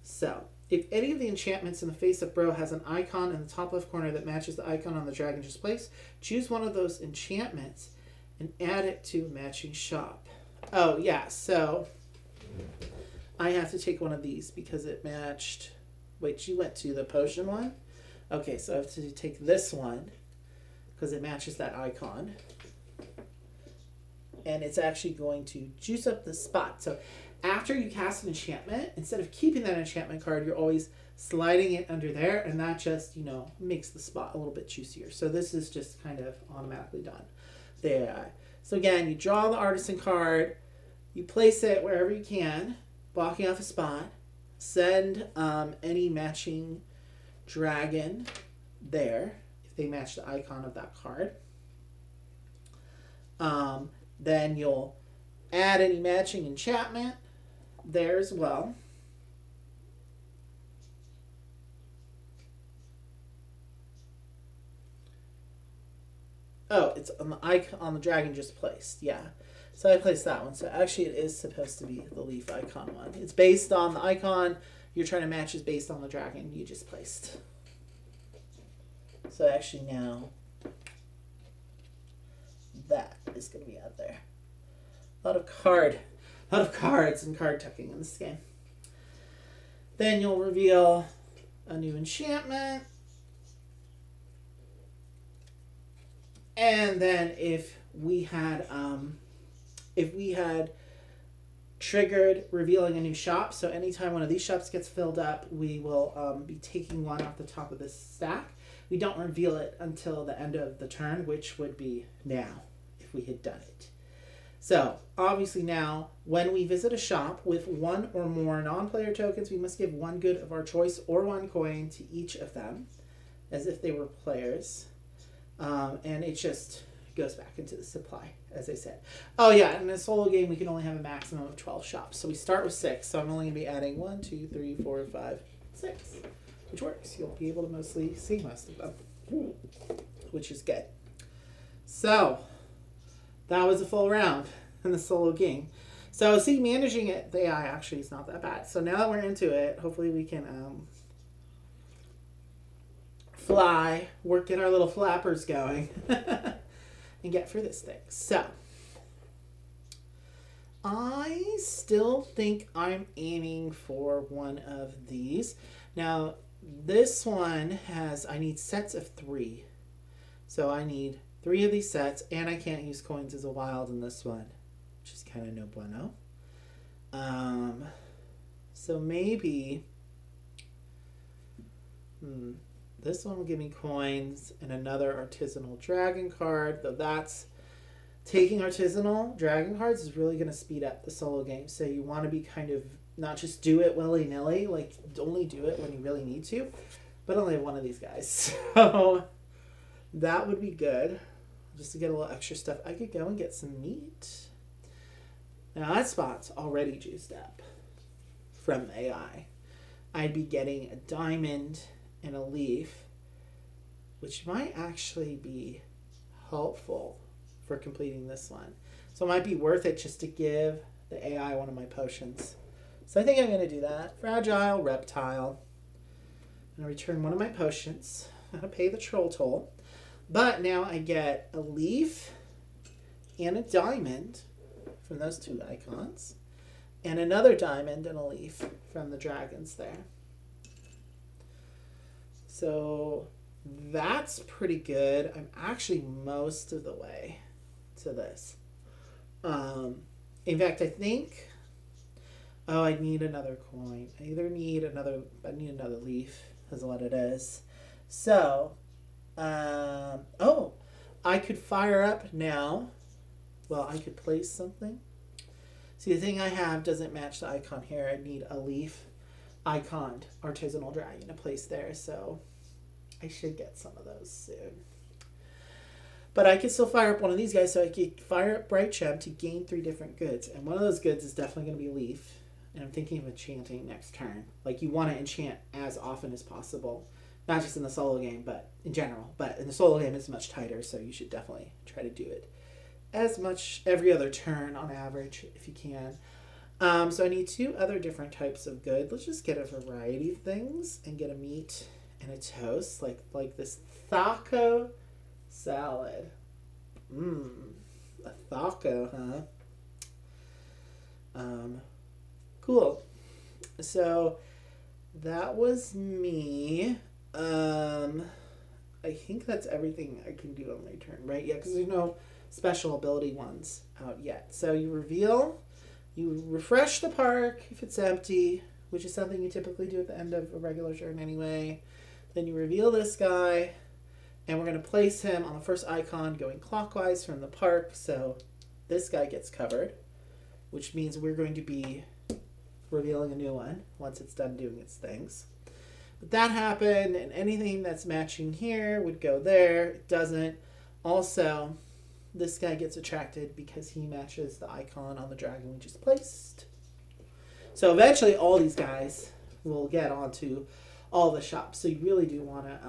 So if any of the enchantments in the face of Bro has an icon in the top left corner that matches the icon on the dragon just placed, choose one of those enchantments and add it to a matching shop. Oh, yeah, so I have to take one of these because it matched... Wait, you went to the potion one? Okay, so I have to take this one because it matches that icon. And it's actually going to juice up the spot. So after you cast an enchantment, instead of keeping that enchantment card, you're always sliding it under there, and that just, makes the spot a little bit juicier. So this is just kind of automatically done. There. So again, you draw the artisan card, you place it wherever you can, blocking off a spot, send any matching dragon there, if they match the icon of that card. Then you'll add any matching enchantment there as well. Oh, it's on the icon on the dragon just placed. Yeah. So I placed that one. So actually it is supposed to be the leaf icon one. It's based on the icon you're trying to match is based on the dragon you just placed. So actually now that is going to be out there. A lot of cards and card tucking in this game. Then you'll reveal a new enchantment. And then if we had triggered revealing a new shop, so anytime one of these shops gets filled up, we will be taking one off the top of this stack. We don't reveal it until the end of the turn, which would be now if we had done it. So obviously now, when we visit a shop with one or more non-player tokens, we must give one good of our choice or one coin to each of them, as if they were players. And it just goes back into the supply, as I said. Oh yeah, in a solo game, we can only have a maximum of 12 shops. So we start with 6, so I'm only going to be adding 1, 2, 3, 4, 5, 6, which works. You'll be able to mostly see most of them, which is good. So that was a full round in the solo game. So see, managing it, the AI actually is not that bad. So now that we're into it, hopefully we can fly, get our little flappers going, and get through this thing. So I still think I'm aiming for one of these. Now this one I need sets of 3. So I need 3 of these sets, and I can't use coins as a wild in this one, which is kind of no bueno. So maybe this one will give me coins and another artisanal dragon card, though that's taking artisanal dragon cards is really going to speed up the solo game. So you want to be kind of not just do it willy-nilly, like only do it when you really need to, but only have one of these guys. So that would be good. Just to get a little extra stuff. I could go and get some meat. Now that spot's already juiced up from AI. I'd be getting a diamond and a leaf, which might actually be helpful for completing this one. So it might be worth it just to give the AI one of my potions. So I think I'm going to do that. Fragile reptile. I'm going to return one of my potions. I'm going to pay the troll toll. But now I get a leaf and a diamond from those 2 icons, and another diamond and a leaf from the dragons there. So that's pretty good. I'm actually most of the way to this. In fact, I think... Oh, I need another coin. I need another leaf, is what it is. So... I could fire up now. Well, I could place something. See, the thing I have doesn't match the icon here. I need a leaf iconed artisanal dragon to place there, so I should get some of those soon. But I can still fire up one of these guys, so I can fire up Bright Gem to gain 3 different goods. And one of those goods is definitely going to be leaf. And I'm thinking of enchanting next turn. Like, you want to enchant as often as possible. Not just in the solo game, but in general. But in the solo game, it's much tighter, so you should definitely try to do it as much every other turn on average, if you can. So I need 2 other different types of good. Let's just get a variety of things and get a meat and a toast, like this taco salad. A taco, huh? Cool. So that was me. I think that's everything I can do on my turn, right? Yeah, because there's no special ability ones out yet. So you reveal, you refresh the park if it's empty, which is something you typically do at the end of a regular turn anyway. Then you reveal this guy, and we're going to place him on the first icon going clockwise from the park. So this guy gets covered, which means we're going to be revealing a new one once it's done doing its things. But that happened, and anything that's matching here would go there. It doesn't. Also, this guy gets attracted because he matches the icon on the dragon we just placed. So eventually all these guys will get onto all the shops. So you really do want to,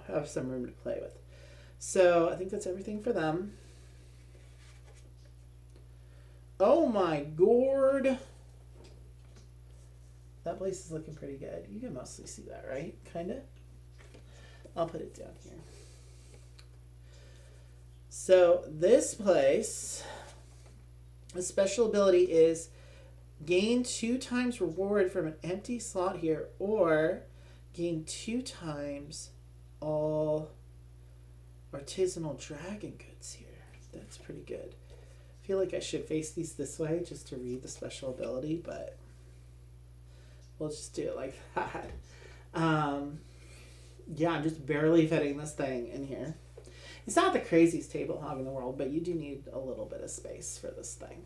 have some room to play with. So I think that's everything for them. Oh my gourd. That place is looking pretty good. You can mostly see that, right? Kind of. I'll put it down here. So this place, a special ability is gain 2 times reward from an empty slot here, or gain 2 times all artisanal dragon goods here. That's pretty good. I feel like I should face these this way just to read the special ability, but we'll just do it like that. Yeah, I'm just barely fitting this thing in here. It's not the craziest table hog in the world, but you do need a little bit of space for this thing.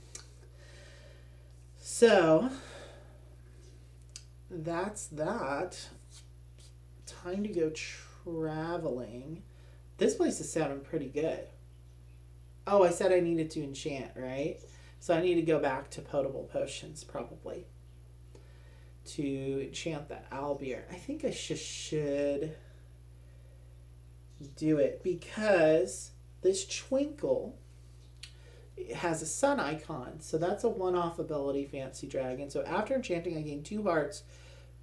So that's that. Time to go traveling. This place is sounding pretty good. Oh, I said I needed to enchant, right? So I need to go back to potable potions, probably, to enchant that owlbeer. I think I should do it because this Twinkle has a sun icon. So that's a one-off ability, Fancy Dragon. So after enchanting, I gain 2 hearts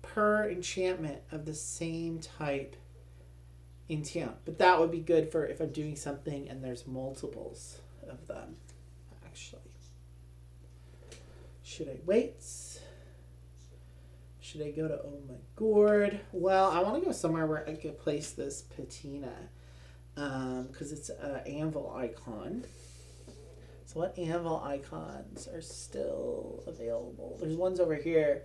per enchantment of the same type enchant. But that would be good for if I'm doing something and there's multiples of them, actually. Should I wait? Should I go to Oh My Gourd? Well, I want to go somewhere where I could place this patina because it's an anvil icon. So what anvil icons are still available? There's ones over here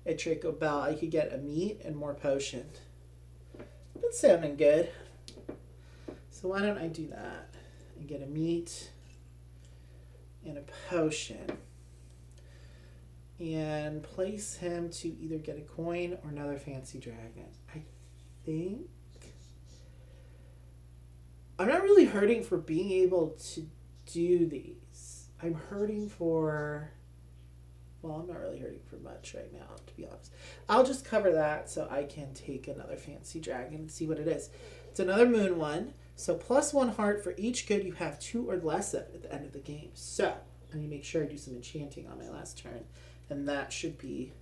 at Draco Bell. I could get a meat and more potion. That's sounding good. So why don't I do that and get a meat and a potion and place him to either get a coin or another fancy dragon. I think I'm not really hurting for being able to do these. I'm hurting for, well, I'm not really hurting for much right now, to be honest. I'll just cover that so I can take another fancy dragon and see what it is. It's another moon one. So plus 1 heart for each good you have 2 or less of at the end of the game. So I need to make sure I do some enchanting on my last turn. And that should be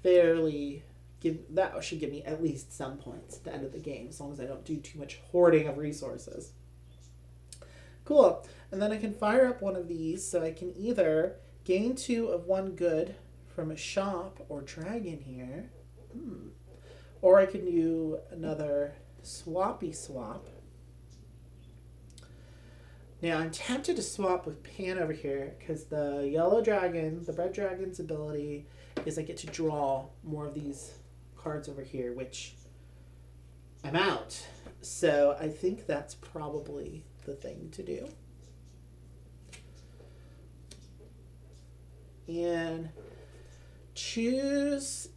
that should give me at least some points at the end of the game, as long as I don't do too much hoarding of resources. Cool. And then I can fire up one of these, so I can either gain 2 of 1 good from a shop or dragon here. Or I can do another swappy swap. Now I'm tempted to swap with Pan over here because the yellow dragon, the red dragon's ability is I get to draw more of these cards over here, which I'm out. So I think that's probably the thing to do. and choose.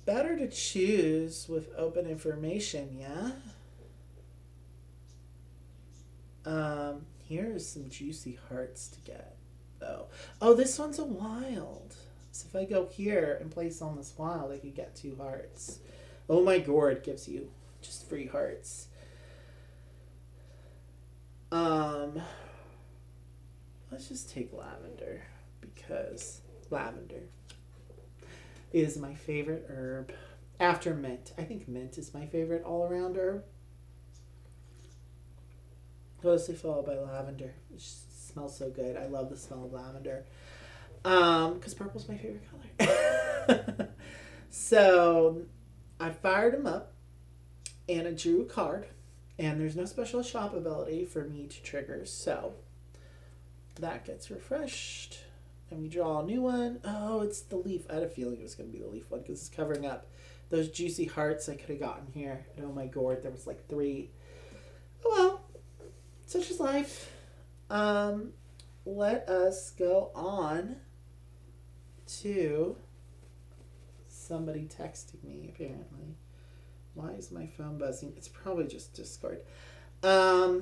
Better to choose with open information, yeah? Here's some juicy hearts to get, though. Oh, this one's a wild. So if I go here and place on this wild, I could get 2 hearts. Oh my gourd gives you just free hearts. Let's just take lavender because lavender is my favorite herb after mint. I think mint is my favorite all-around herb. Closely followed by lavender. It just smells so good. I love the smell of lavender. Because purple's my favorite color. So I fired him up and I drew a card. And there's no special shop ability for me to trigger. So that gets refreshed. And we draw a new one. Oh, it's the leaf. I had a feeling it was going to be the leaf one because it's covering up those juicy hearts I could have gotten here. And oh my gourd, there was like 3. Oh well, such is life. Let us go on to somebody texting me, apparently. Why is my phone buzzing? It's probably just Discord. Yeah.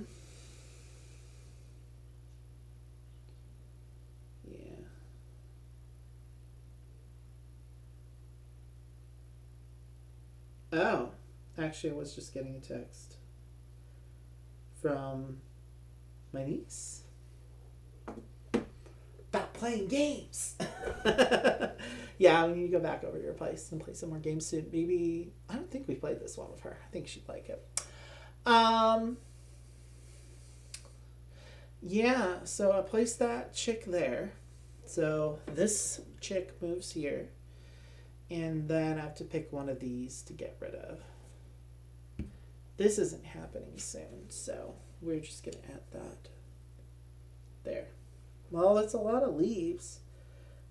Oh, actually, I was just getting a text from my niece about playing games. Yeah, we need to go back over to your place and play some more games soon. Maybe, I don't think we played this one with her. I think she'd like it. Yeah, so I placed that chick there. So this chick moves here. And then I have to pick one of these to get rid of. This isn't happening soon, so we're just going to add that there. Well, that's a lot of leaves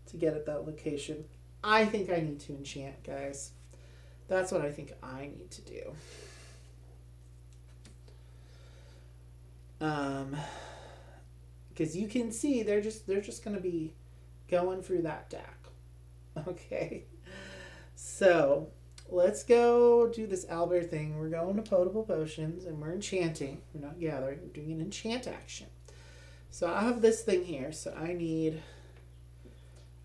to get at that location. I think I need to enchant, guys. That's what I think I need to do. Because you can see they're just going to be going through that deck. Okay. So let's go do this Albert thing. We're going to potable potions and we're enchanting. We're not gathering. We're doing an enchant action. So I have this thing here. So I need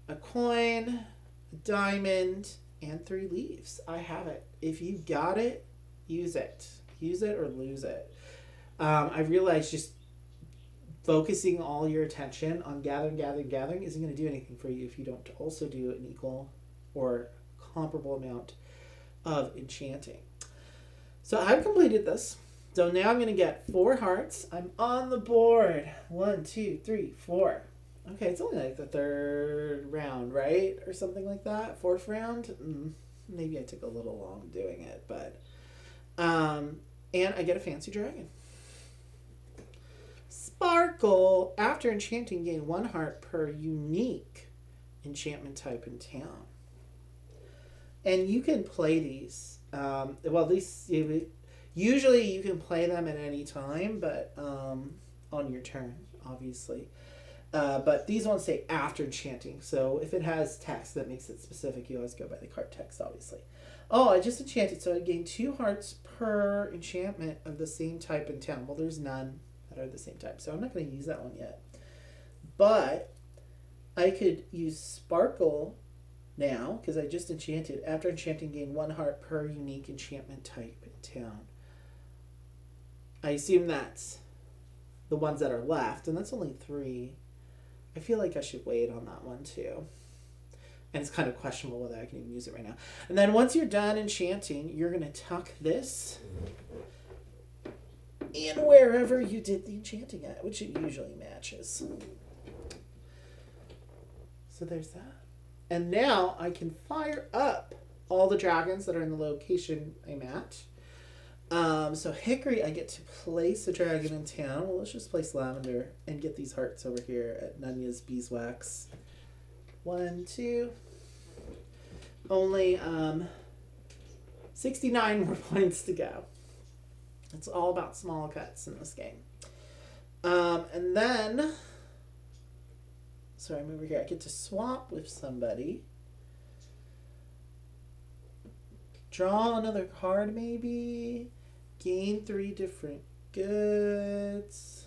a coin, a diamond, and 3 leaves. I have it. If you got it, use it. Use it or lose it. I realized just focusing all your attention on gathering isn't going to do anything for you if you don't also do an equal or comparable amount of enchanting. So I've completed this. So now I'm going to get 4 hearts. I'm on the board. 1, 2, 3, 4. Okay, it's only like the 3rd round, right? Or something like that. 4th round? Maybe I took a little long doing it, but... and I get a fancy dragon. Sparkle! After enchanting, gain 1 heart per unique enchantment type in town. And you can play these. Well, these... Usually you can play them at any time, but on your turn, obviously. But these ones say after enchanting. So if it has text that makes it specific, you always go by the card text, obviously. Oh, I just enchanted, so I gain 2 hearts per enchantment of the same type in town. Well, there's none that are the same type, so I'm not going to use that one yet. But I could use Sparkle now, because I just enchanted. After enchanting, gain 1 heart per unique enchantment type in town. I assume that's the ones that are left, and that's only 3. I feel like I should wait on that one too. And it's kind of questionable whether I can even use it right now. And then once you're done enchanting, you're going to tuck this in wherever you did the enchanting at, which it usually matches. So there's that. And now I can fire up all the dragons that are in the location I'm at. So Hickory, I get to place a dragon in town. Well, let's just place Lavender and get these hearts over here at Nunya's Beeswax. 1, 2. Only 69 more points to go. It's all about small cuts in this game. And then So I'm over here. I get to swap with somebody. Draw another card maybe. Gain 3 different goods.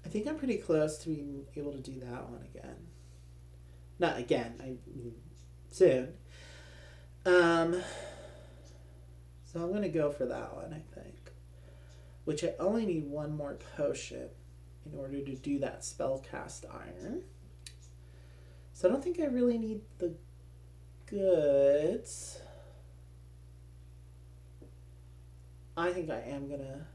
I think I'm pretty close to being able to do that one again. Not again, I mean soon. So I'm going to go for that one, I think. Which I only need 1 more potion in order to do that spell cast iron. So I don't think I really need the goods. I think I am going to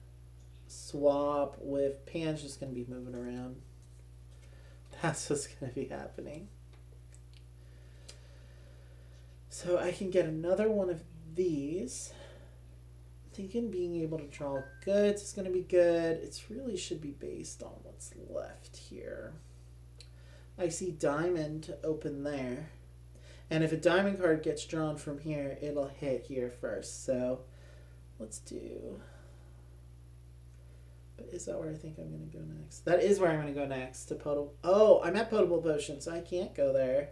swap with Pan's just going to be moving around. That's what's going to be happening. So I can get another one of these. I'm thinking being able to draw goods is going to be good. It really should be based on what's left here. I see diamond to open there. And if a diamond card gets drawn from here, it'll hit here first. So let's do... But is that where I think I'm going to go next? That is where I'm going to go next. To potable. Oh, I'm at potable potion, so I can't go there.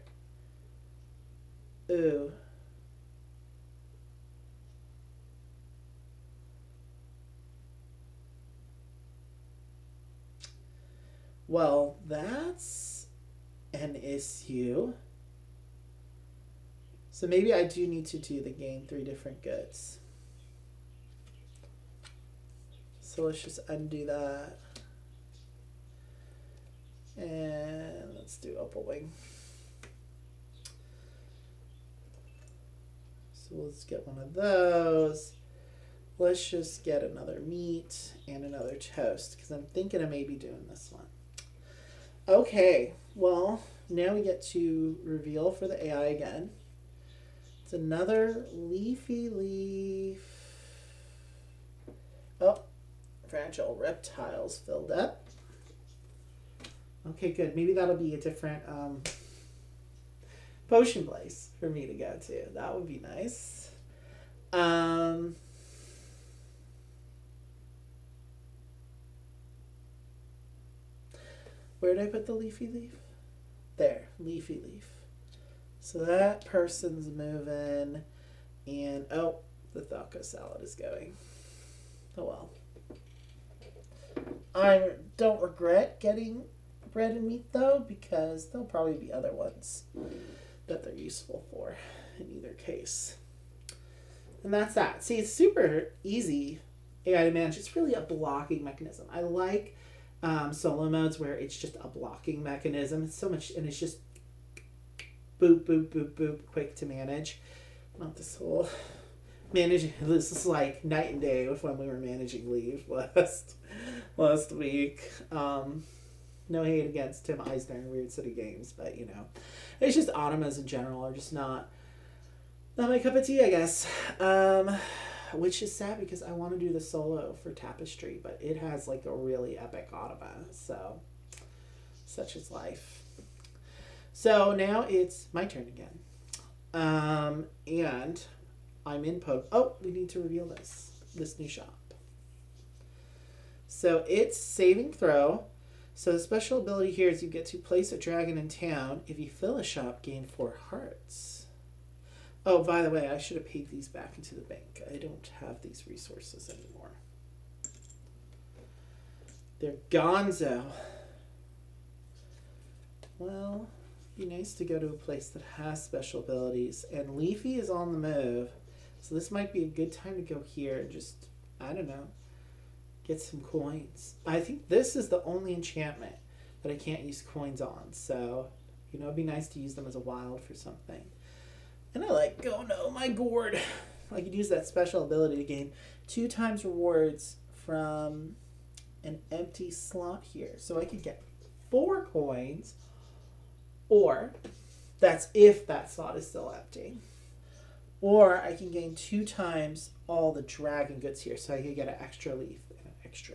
Ooh. Well, that's an issue. So maybe I do need to do the gain 3 different goods. So let's just undo that. And let's do Opal Wing. So let's get one of those. Let's just get another meat and another toast because I'm thinking of maybe doing this one. Okay, well, now we get to reveal for the AI again. It's another leafy leaf. Oh, fragile reptiles filled up. Okay, good. Maybe that'll be a different potion place for me to go to. That would be nice. Where did I put the leafy leaf? There, leafy leaf. So that person's moving, and oh, the taco salad is going. Oh well. I don't regret getting bread and meat though, because there'll probably be other ones that they're useful for in either case. And that's that. See, it's super easy AI to manage. It's really a blocking mechanism. I like solo modes where it's just a blocking mechanism. It's so much, and it's just boop, boop, boop, boop, quick to manage. Not this whole managing. This is like night and day with when we were managing leave last week. No hate against Tim Eisner and Weird City Games, but you know, it's just automas in general are just not my cup of tea, I guess. Which is sad because I want to do the solo for Tapestry, but it has like a really epic automa, so such is life. So now it's my turn again. And I'm in oh, we need to reveal this new shop. So it's saving throw. So the special ability here is you get to place a dragon in town. If you fill a shop, gain 4 hearts. Oh, by the way, I should have paid these back into the bank. I don't have these resources anymore. They're gonzo. Well, it'd be nice to go to a place that has special abilities. And Leafy is on the move. So this might be a good time to go here and just, I don't know, get some coins. I think this is the only enchantment that I can't use coins on. So, you know, it'd be nice to use them as a wild for something. And I like, oh no, my gourd. I could use that special ability to gain 2 times rewards from an empty slot here. So I could get 4 coins, or that's if that slot is still empty. Or I can gain 2 times all the dragon goods here. So I could get an extra leaf and an extra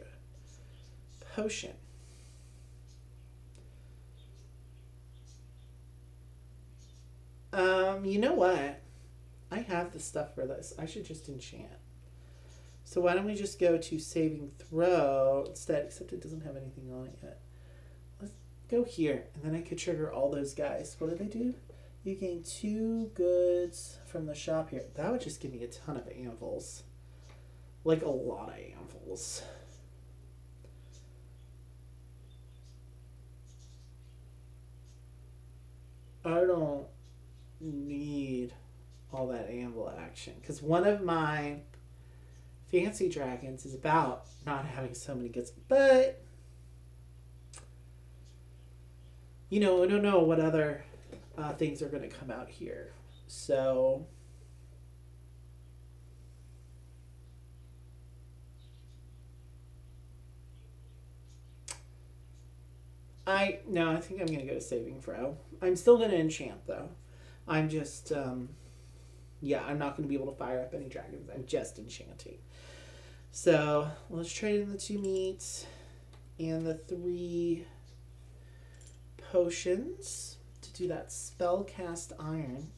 potion. You know what? I have the stuff for this. I should just enchant. So why don't we just go to saving throw instead, except it doesn't have anything on it yet. go here, and then I could trigger all those guys. What do they do? You gain 2 goods from the shop here. That would just give me a ton of anvils. Like a lot of anvils. I don't need all that anvil action. Because one of my fancy dragons is about not having so many goods. But, you know, I don't know what other things are going to come out here. So, I think I'm going to go to saving throw. I'm still going to enchant though. I'm just, yeah, I'm not going to be able to fire up any dragons. I'm just enchanting. So let's trade in the 2 meats and the 3 potions to do that spell cast iron.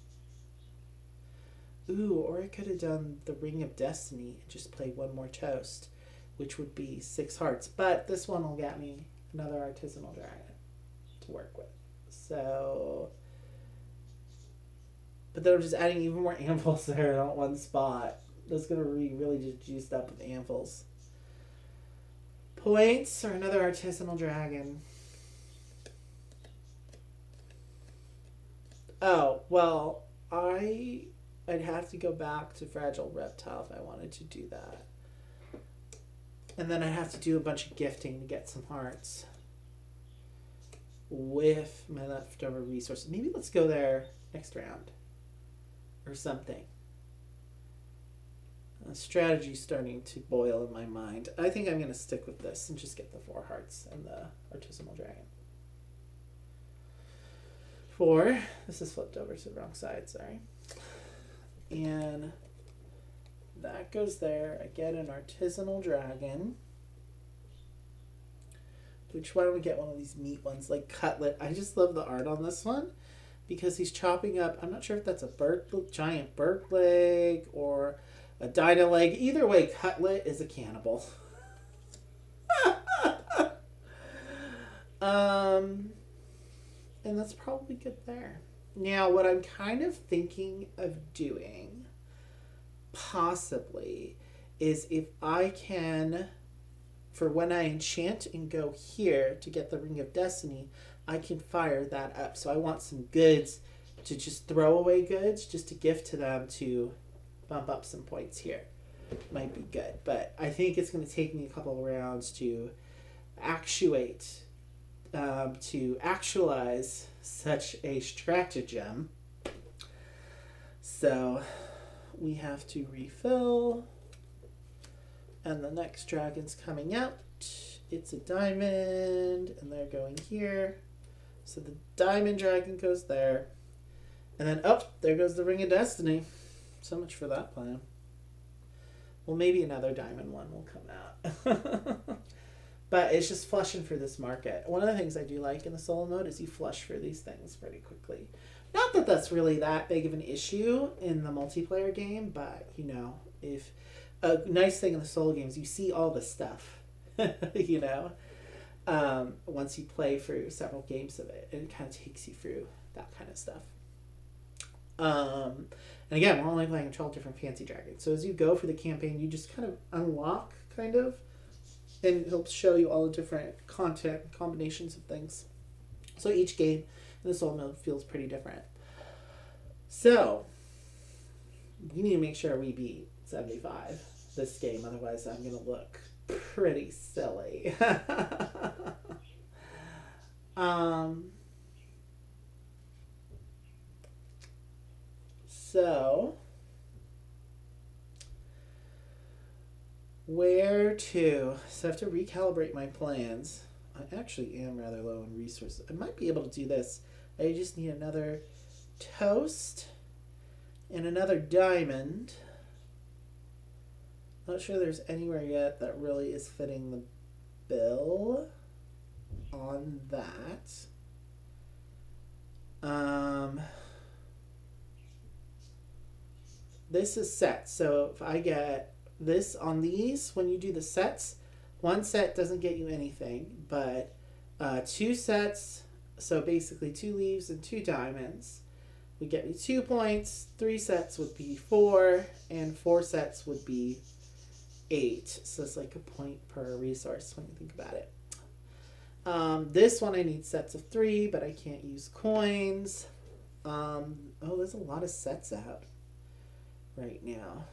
Ooh, or I could have done the Ring of Destiny and just played 1 more toast, which would be 6 hearts. But this one will get me another artisanal dragon to work with. So, but then I'm just adding even more anvils there on one spot. That's going to be really just juiced up with anvils. Points or another artisanal dragon. Oh, well, I'd have to go back to Fragile Reptile if I wanted to do that. And then I'd have to do a bunch of gifting to get some hearts with my leftover resources. Maybe let's go there next round or something. Strategy's starting to boil in my mind. I think I'm going to stick with this and just get the 4 hearts and the artisanal dragon. 4. This is flipped over to the wrong side, sorry. And that goes there. I get an artisanal dragon. Which, why don't we get one of these meat ones, like Cutlet. I just love the art on this one because he's chopping up, I'm not sure if that's a giant bird leg or a dino leg. Either way, Cutlet is a cannibal. And that's probably good there. Now, what I'm kind of thinking of doing, possibly, is if I can, for when I enchant and go here to get the Ring of Destiny, I can fire that up. So I want some goods to just throw away goods, just to gift to them to bump up some points here. Might be good. But I think it's going to take me a couple of rounds to actualize such a stratagem. So we have to refill. And the next dragon's coming out. It's a diamond, and they're going here. So the diamond dragon goes there. And then, oh, there goes the Ring of Destiny. So much for that plan. Well, maybe another diamond one will come out. But it's just flushing for this market. One of the things I do like in the solo mode is you flush for these things pretty quickly. Not that that's really that big of an issue in the multiplayer game, but, you know, if a nice thing in the solo games, you see all the stuff, you know, once you play through several games of it, and it kind of takes you through that kind of stuff. And again, we're only playing 12 different fancy dragons. So as you go for the campaign, you just kind of unlock, kind of, and it helps show you all the different content combinations of things. So each game in the solo mode feels pretty different. So we need to make sure we beat 75 this game, otherwise I'm going to look pretty silly. So where to? So I have to recalibrate my plans. I actually am rather low on resources. I might be able to do this. I just need another toast and another diamond. Not sure there's anywhere yet that really is fitting the bill on that. This is set. So if I get this on these, when you do the sets, one set doesn't get you anything, but 2 sets, so basically 2 leaves and 2 diamonds would get me 2 points. 3 sets would be 4, and 4 sets would be 8. So it's like a point per resource when you think about it. This one I need sets of 3, but I can't use coins. Oh, there's a lot of sets out right now.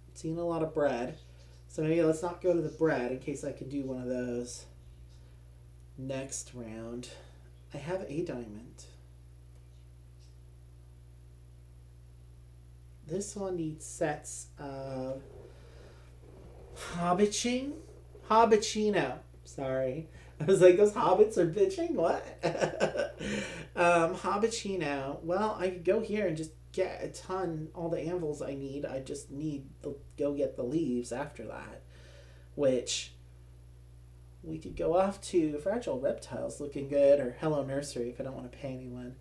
I'm seeing a lot of bread. So maybe let's not go to the bread in case I can do one of those next round. I have a diamond. This one needs sets of Hobbitchino. Sorry. I was like, those hobbits are bitching? What? Hobbitchino. Well, I could go here and just get a ton, all the anvils I need. I just need to go get the leaves after that. Which we could go off to Fragile Reptiles looking good, or Hello Nursery if I don't want to pay anyone.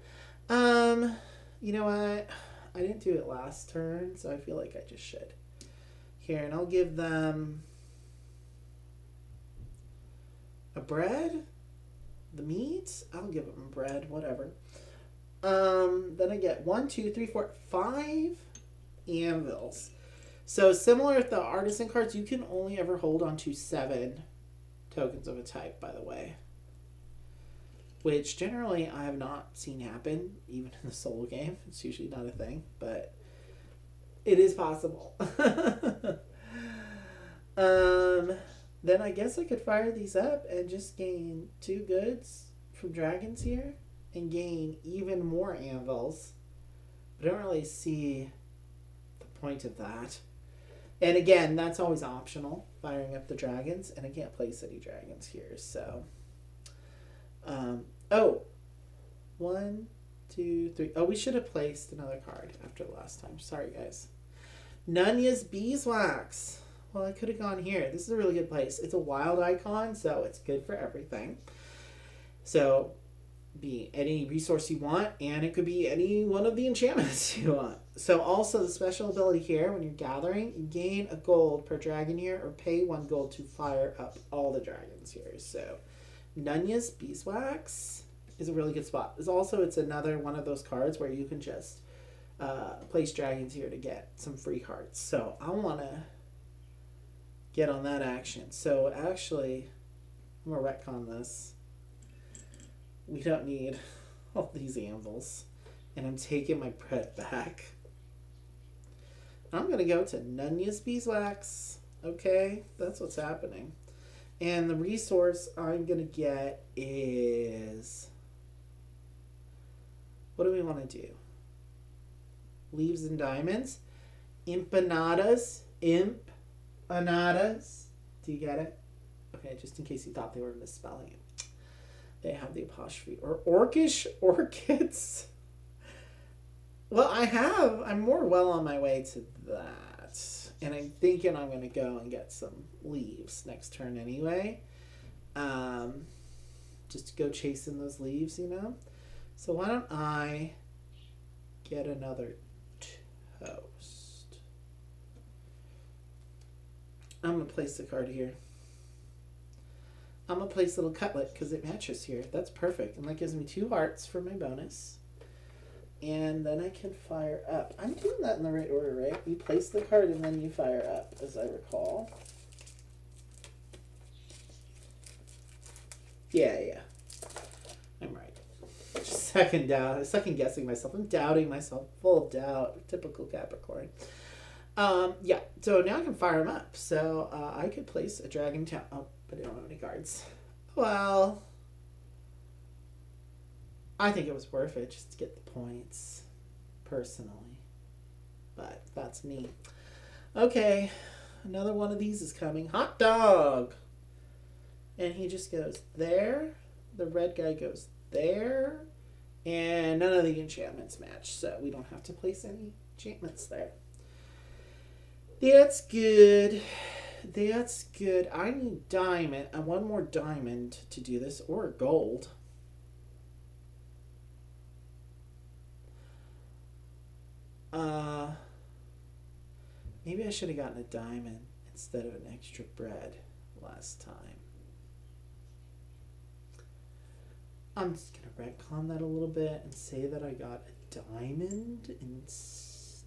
You know what? I didn't do it last turn, so I feel like I just should. Here, and I'll give them a bread, the meat. I'll give them bread, whatever. Then I get 1, 2, 3, 4, 5 anvils. So similar with the artisan cards, you can only ever hold on to 7 tokens of a type, by the way. Which generally I have not seen happen, even in the solo game. It's usually not a thing, but it is possible. Then I guess I could fire these up and just gain 2 goods from dragons here and gain even more anvils. But I don't really see the point of that. And again, that's always optional, firing up the dragons, and I can't place any dragons here, so... oh, 1, 2, 3. Oh, we should have placed another card after the last time. Sorry, guys. Nunya's Beeswax. Well, I could have gone here. This is a really good place. It's a wild icon, so it's good for everything. So, be any resource you want, and it could be any one of the enchantments you want. So, also the special ability here, when you're gathering, you gain a gold per dragon here, or pay 1 gold to fire up all the dragons here. So, Nunya's Beeswax is a really good spot. It's another one of those cards where you can just place dragons here to get some free cards. So I want to get on that action. So actually, I'm going to retcon this. We don't need all these anvils. And I'm taking my bread back. I'm going to go to Nunya's Beeswax. Okay, that's what's happening. And the resource I'm going to get is... What do we want to do? Leaves and diamonds. Empanadas. Empanadas. Do you get it? Okay, just in case you thought they were misspelling it. They have the apostrophe. Or orcish orchids. Well, I'm more well on my way to that. And I'm thinking I'm going to go and get some leaves next turn anyway. Just to go chasing those leaves, you know? So why don't I get another toast? I'm going to place the card here. I'm going to place a little cutlet because it matches here. That's perfect. And that gives me 2 hearts for my bonus. And then I can fire up. I'm doing that in the right order, right? You place the card and then you fire up, as I recall. Yeah. I'm right. Just second guessing myself. I'm doubting myself. Full of doubt. Typical Capricorn. Yeah. So now I can fire them up. So I could place a dragon town. Oh, but I don't have any cards. Well... I think it was worth it just to get the points, personally. But that's me. Okay, another one of these is coming. Hot dog! And he just goes there. The red guy goes there. And none of the enchantments match, so we don't have to place any enchantments there. That's good. That's good. I need diamond. One more diamond to do this, or gold. Maybe I should have gotten a diamond instead of an extra bread last time. I'm just going to retcon that a little bit and say that I got a diamond instead.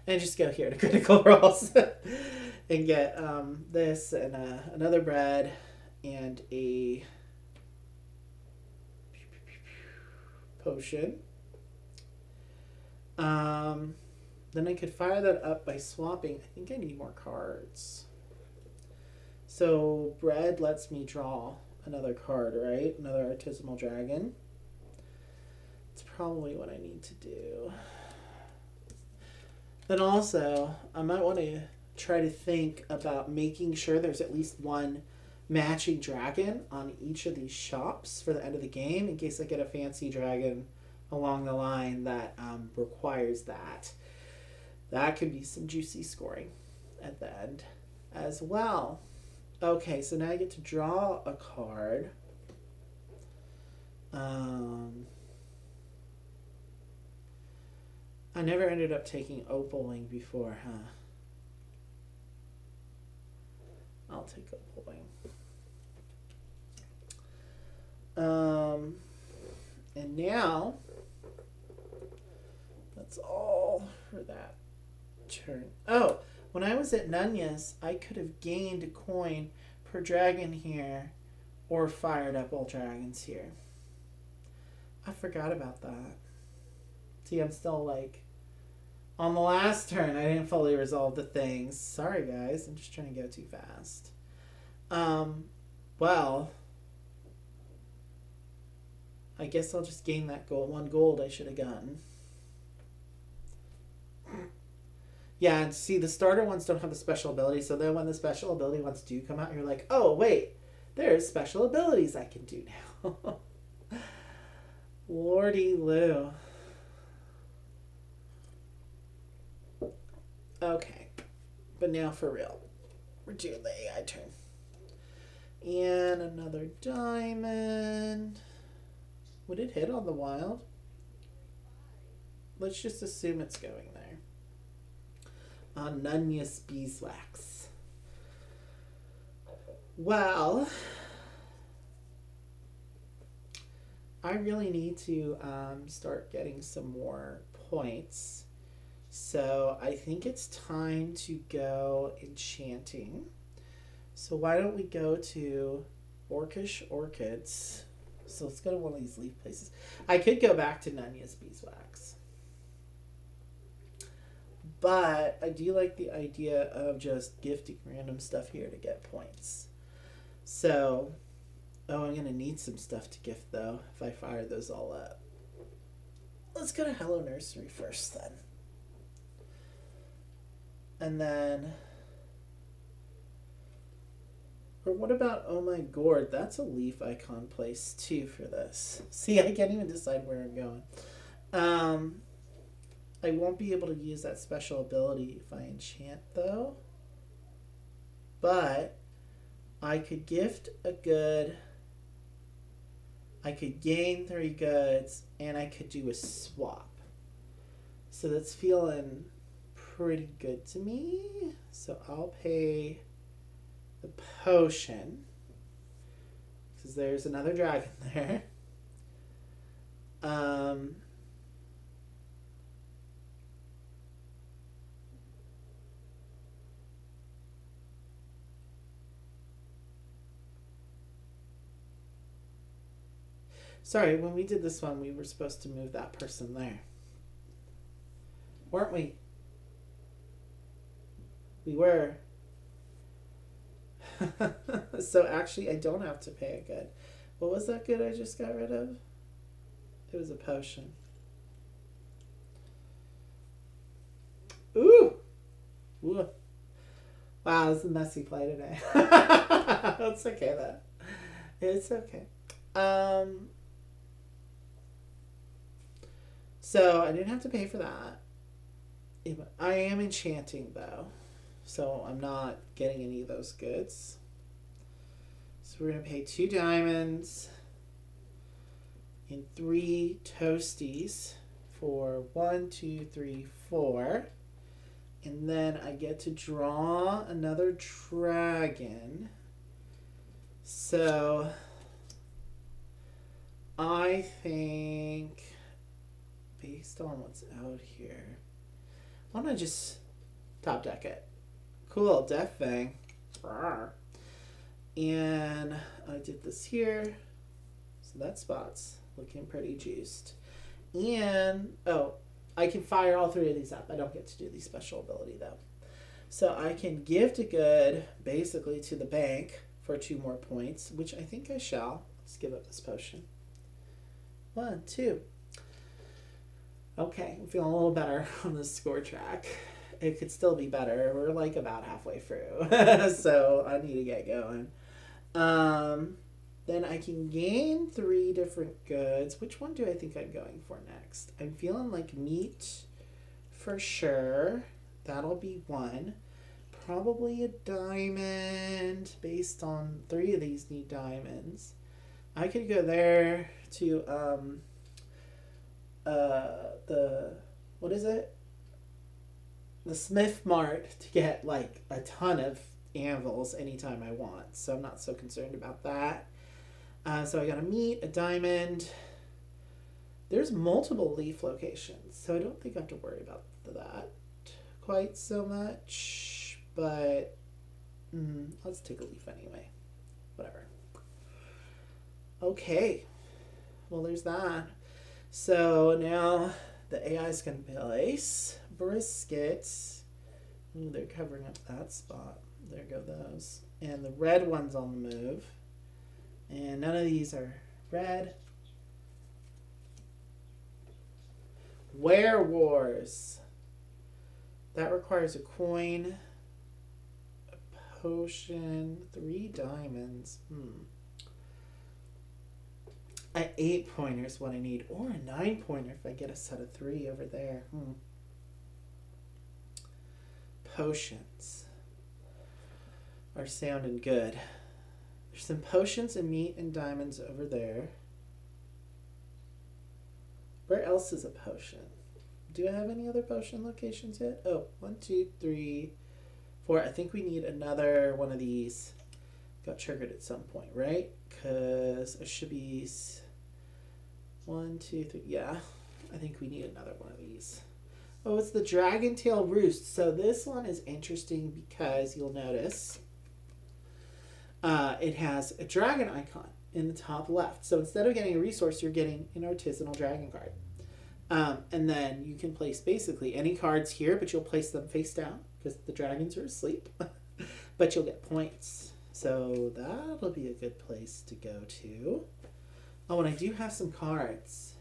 And just go here to critical rolls and get this and another bread and a potion. Then I could fire that up by swapping. I think I need more cards. So bread lets me draw another card, right? Another artisanal dragon. It's probably what I need to do. Then also, I might want to try to think about making sure there's at least one matching dragon on each of these shops for the end of the game in case I get a fancy dragon along the line that requires that. That could be some juicy scoring at the end as well. Okay, so now I get to draw a card. I never ended up taking opaling before, huh? I'll take opaling. And now, that's all for that turn. Oh, when I was at Nunez, I could have gained a coin per dragon here or fired up all dragons here. I forgot about that. See, I'm still like on the last turn. I didn't fully resolve the things. Sorry, guys. I'm just trying to go too fast. Well, I guess I'll just gain that gold. 1 gold I should have gotten. Yeah, and see, the starter ones don't have the special ability, so then when the special ability ones do come out, you're like, oh, wait, there's special abilities I can do now. Lordy Lou. Okay, but now for real. We're doing the AI turn. And another diamond. Would it hit on the wild? Let's just assume it's going there. Nunez beeswax. Well, I really need to start getting some more points. So I think it's time to go enchanting. So why don't we go to Orcish Orchids? So let's go to one of these leaf places. I could go back to Nunez beeswax. But I do like the idea of just gifting random stuff here to get points. So, oh, I'm going to need some stuff to gift, though, if I fire those all up. Let's go to Hello Nursery first, then. And then, or what about Oh My Gourd? That's a leaf icon place, too, for this. See, I can't even decide where I'm going. I won't be able to use that special ability if I enchant, though. But I could gift a good. I could gain 3 goods, and I could do a swap. So that's feeling pretty good to me. So I'll pay the potion, because there's another dragon there. Sorry, when we did this one, we were supposed to move that person there. Weren't we? We were. So actually, I don't have to pay a good. What was that good I just got rid of? It was a potion. Ooh! Ooh. Wow, this is a messy play today. It's okay, though. It's okay. So I didn't have to pay for that. I am enchanting, though. So I'm not getting any of those goods. So we're going to pay 2 diamonds and 3 toasties for 1, 2, 3, 4. And then I get to draw another dragon. So I think based on what's out here, why don't I just top deck it? Cool, Death Fang. And I did this here. So that spot's looking pretty juiced. And, oh, I can fire all three of these up. I don't get to do the special ability, though. So I can gift a good, basically, to the bank for 2 more points, which I think I shall. Let's give up this potion. 1, 2. Okay, I'm feeling a little better on the score track. It could still be better. We're like about halfway through. So I need to get going. Then I can gain 3 different goods. Which one do I think I'm going for next? I'm feeling like meat for sure. That'll be 1. Probably a diamond based on 3 of these need diamonds. I could go there to what is it? The Smith Mart to get like a ton of anvils anytime I want. So I'm not so concerned about that. So I got a meat, a diamond. There's multiple leaf locations, so I don't think I have to worry about that quite so much. But let's take a leaf anyway. Whatever. Okay. Well, there's that. So now the AI's going to place brisket. Ooh, they're covering up that spot. There go those. And the red one's on the move. And none of these are red. Werewars. That requires a coin, a potion, 3 diamonds. An 8-pointer is what I need, or a 9-pointer if I get a set of 3 over there. Potions are sounding good. There's some potions and meat and diamonds over there. Where else is a potion? Do I have any other potion locations yet? Oh, 1, 2, 3, 4. I think we need another one of these. Got triggered at some point, right? Because it should be 1, 2, 3. Yeah, I think we need another one of these. Oh, it's the Dragon Tail Roost. So this one is interesting because you'll notice it has a dragon icon in the top left. So instead of getting a resource, you're getting an artisanal dragon card. And then you can place basically any cards here, but you'll place them face down because the dragons are asleep. But you'll get points. So that'll be a good place to go to. Oh, and I do have some cards.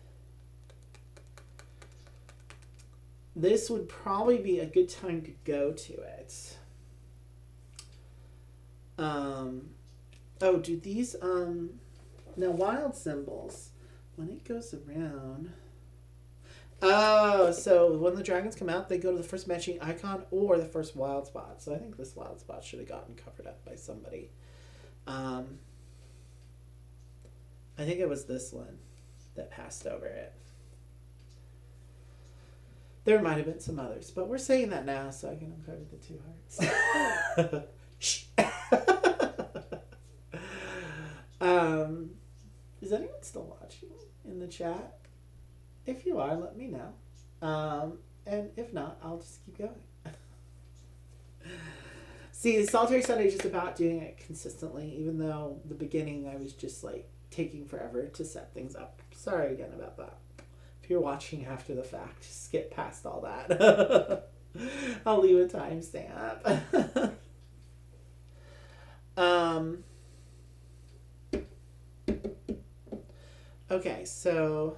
This would probably be a good time to go to it. Oh, do these, now wild symbols, when it goes around, oh, so when the dragons come out, they go to the first matching icon or the first wild spot. So I think this wild spot should have gotten covered up by somebody. I think it was this one that passed over it. There might have been some others, but we're saying that now, so I can uncover the 2 hearts. Shh. Is anyone still watching in the chat? If you are, let me know. And if not, I'll just keep going. See, Solitary Sunday is just about doing it consistently, even though the beginning I was just like taking forever to set things up. Sorry again about that. If you're watching after the fact, just skip past all that. I'll leave a timestamp. Okay, so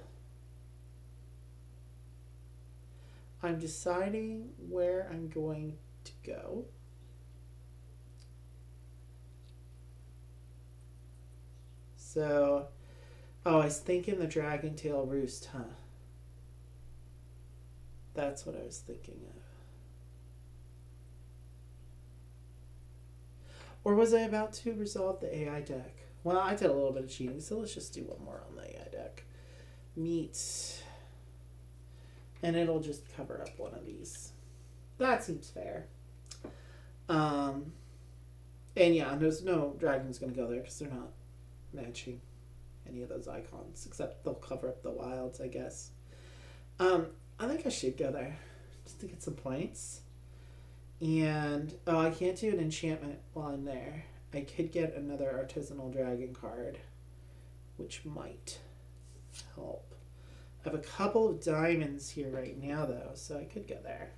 I'm deciding where I'm going to go. So, oh, I was thinking the Dragon Tail Roost, huh? That's what I was thinking of. Or was I about to resolve the AI deck? Well, I did a little bit of cheating, so let's just do one more on the AI deck. Meat. And it'll just cover up one of these. That seems fair. And yeah, there's no dragon's going to go there because they're not matching any of those icons, except they'll cover up the wilds, I guess. I think I should go there just to get some points. And, oh, I can't do an enchantment while I'm there. I could get another artisanal dragon card, which might help. I have a couple of diamonds here right now, though, so I could go there.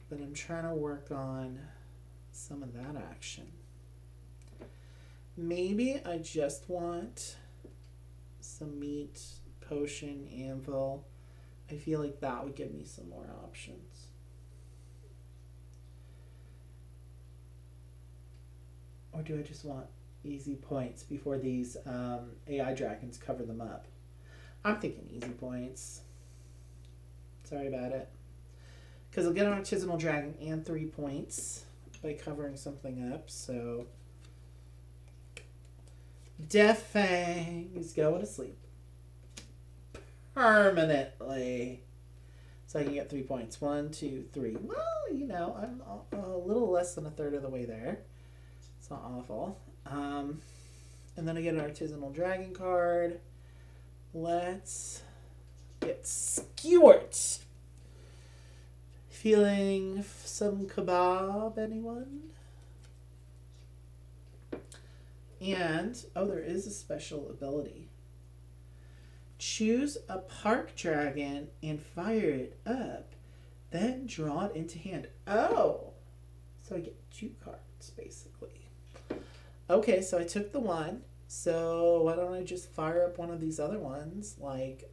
But I'm trying to work on some of that action. Maybe I just want some meat, potion, anvil. I feel like that would give me some more options. Or do I just want easy points before these AI dragons cover them up? I'm thinking easy points. Sorry about it. Because I'll get an artisanal dragon and 3 points by covering something up, so... Death Fang is going to sleep. Permanently. So I can get 3 points. 1, 2, 3. Well, you know, I'm a little less than a third of the way there. It's not awful. And then I get an artisanal dragon card. Let's get skewered. Feeling some kebab, anyone? And, oh, there is a special ability. Choose a park dragon and fire it up, then draw it into hand. Oh! So I get 2 cards, basically. Okay, so I took the one. So why don't I just fire up one of these other ones? Like,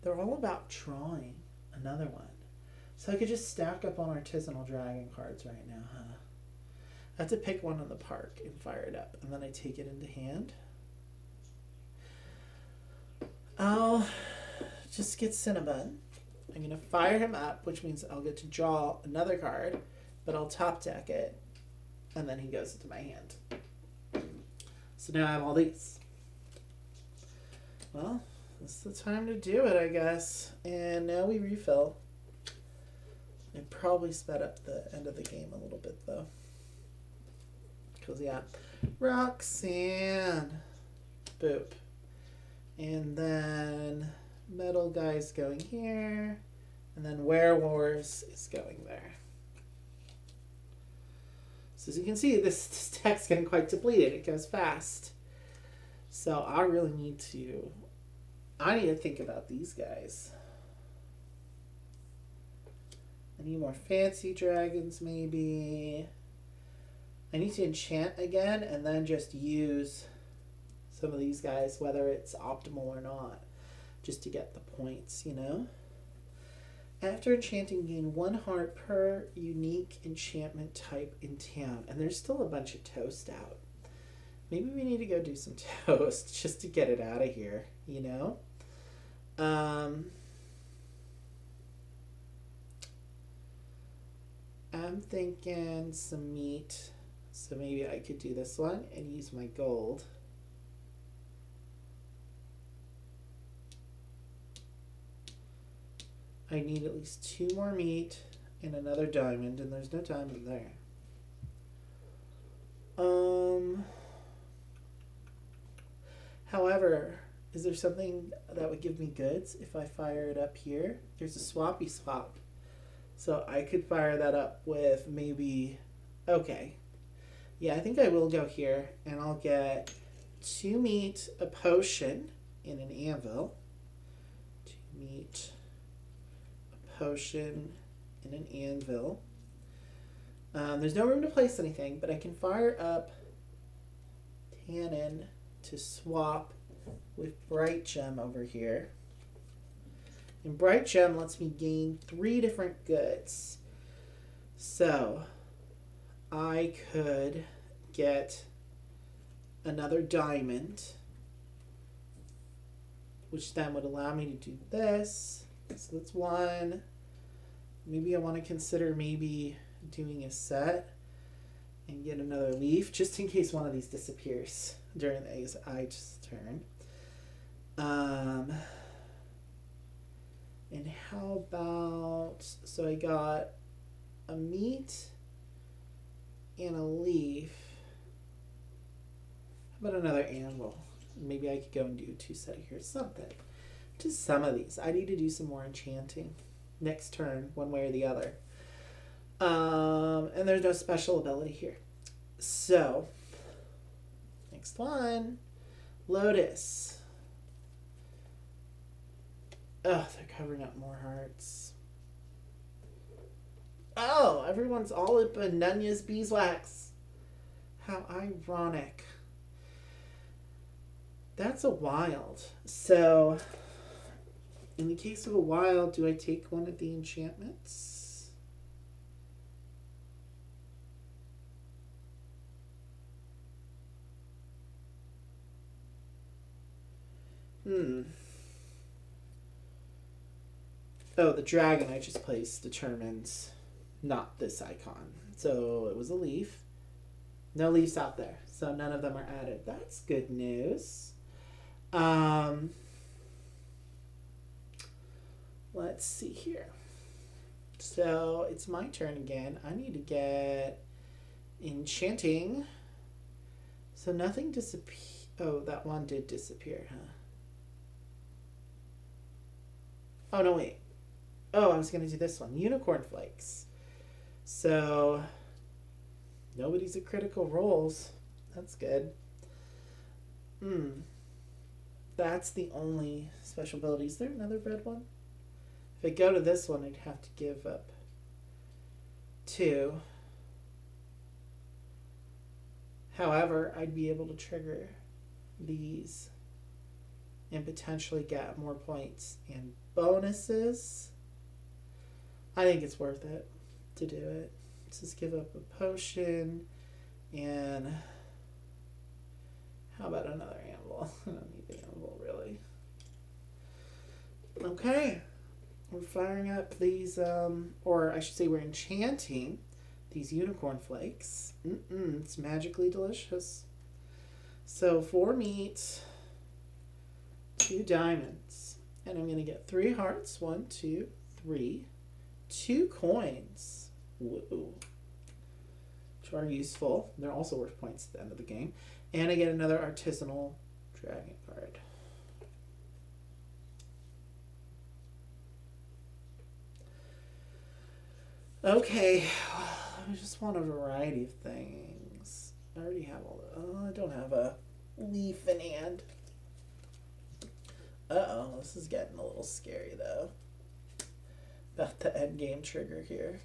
they're all about drawing another one. So I could just stack up on artisanal dragon cards right now, huh? I have to pick one in the park and fire it up. And then I take it into hand. I'll just get Cinnabon. I'm going to fire him up, which means I'll get to draw another card. But I'll top deck it. And then he goes into my hand. So now I have all these. Well, this is the time to do it, I guess. And now we refill. I probably sped up the end of the game a little bit, though. Because, yeah. Roxanne. Boop. And then Metal Guy's going here. And then Werewars is going there. So as you can see, this deck's getting quite depleted. It goes fast. So I really need to... I need to think about these guys. I need more fancy dragons, maybe. I need to enchant again and then just use some of these guys, whether it's optimal or not, just to get the points, you know? After enchanting, gain 1 heart per unique enchantment type in town. And there's still a bunch of toast out. Maybe we need to go do some toast just to get it out of here, you know? I'm thinking some meat. So maybe I could do this one and use my gold. I need at least 2 more meat and another diamond, and there's no diamond there. However, is there something that would give me goods if I fire it up here? There's a swappy swap. So I could fire that up with maybe... Okay. Yeah, I think I will go here, and I'll get 2 meat, a potion, and an anvil. 2 meat, a potion, and an anvil. There's no room to place anything, but I can fire up Tannin to swap with Bright Gem over here. And Bright Gem lets me gain 3 different goods. So I could get another diamond, which then would allow me to do this. So that's 1. Maybe I want to consider maybe doing a set and get another leaf, just in case one of these disappears during the AI's turn. And how about, so I got a meat and a leaf. How about another anvil? Maybe I could go and do 2 set of here. Something. Just some of these. I need to do some more enchanting. Next turn, one way or the other. And there's no special ability here. So, next one. Lotus. Oh, they're covering up more hearts. Oh, everyone's all up in Nunya's beeswax. How ironic. That's a wild. So, in the case of a wild, do I take one of the enchantments? Oh, the dragon I just placed determines not this icon. So it was a leaf. No leaves out there. So none of them are added. That's good news. Let's see here. So it's my turn again. I need to get enchanting. So nothing disappear. Oh, that one did disappear, huh? Oh, no, wait. Oh, I was going to do this one. Unicorn flakes. So nobody's at critical roles. That's good. That's the only special ability. Is there another red one? If I go to this one, I'd have to give up 2. However, I'd be able to trigger these and potentially get more points and bonuses. I think it's worth it to do it. Let's just give up a potion and how about another anvil? I don't need the anvil really. Okay. We're firing up these, or I should say we're enchanting these unicorn flakes. It's magically delicious. So 4 meat, 2 diamonds, and I'm going to get 3 hearts. 1, 2, 3, 2 coins. Woo. Which are useful. They're also worth points at the end of the game. And I get another artisanal dragon card. Okay, I just want a variety of things. I already have all the... Oh, I don't have a leaf in hand. Uh-oh, this is getting a little scary, though. About the end game trigger here.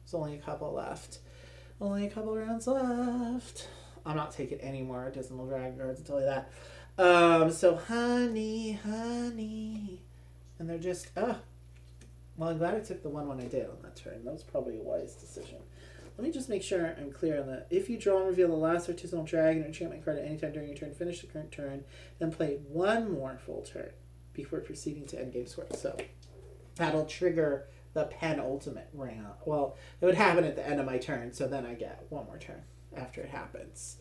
There's only a couple left. Only a couple rounds left. I'm not taking any more artisanal dragon cards, I'll tell you that. So honey. And they're just... Well, I'm glad I took the one when I did on that turn. That was probably a wise decision. Let me just make sure I'm clear on that. If you draw and reveal the last artisanal dragon or enchantment card at any time during your turn, finish the current turn, then play 1 more full turn before proceeding to endgame score. So that'll trigger the penultimate round. Well, it would happen at the end of my turn, so then I get 1 more turn after it happens.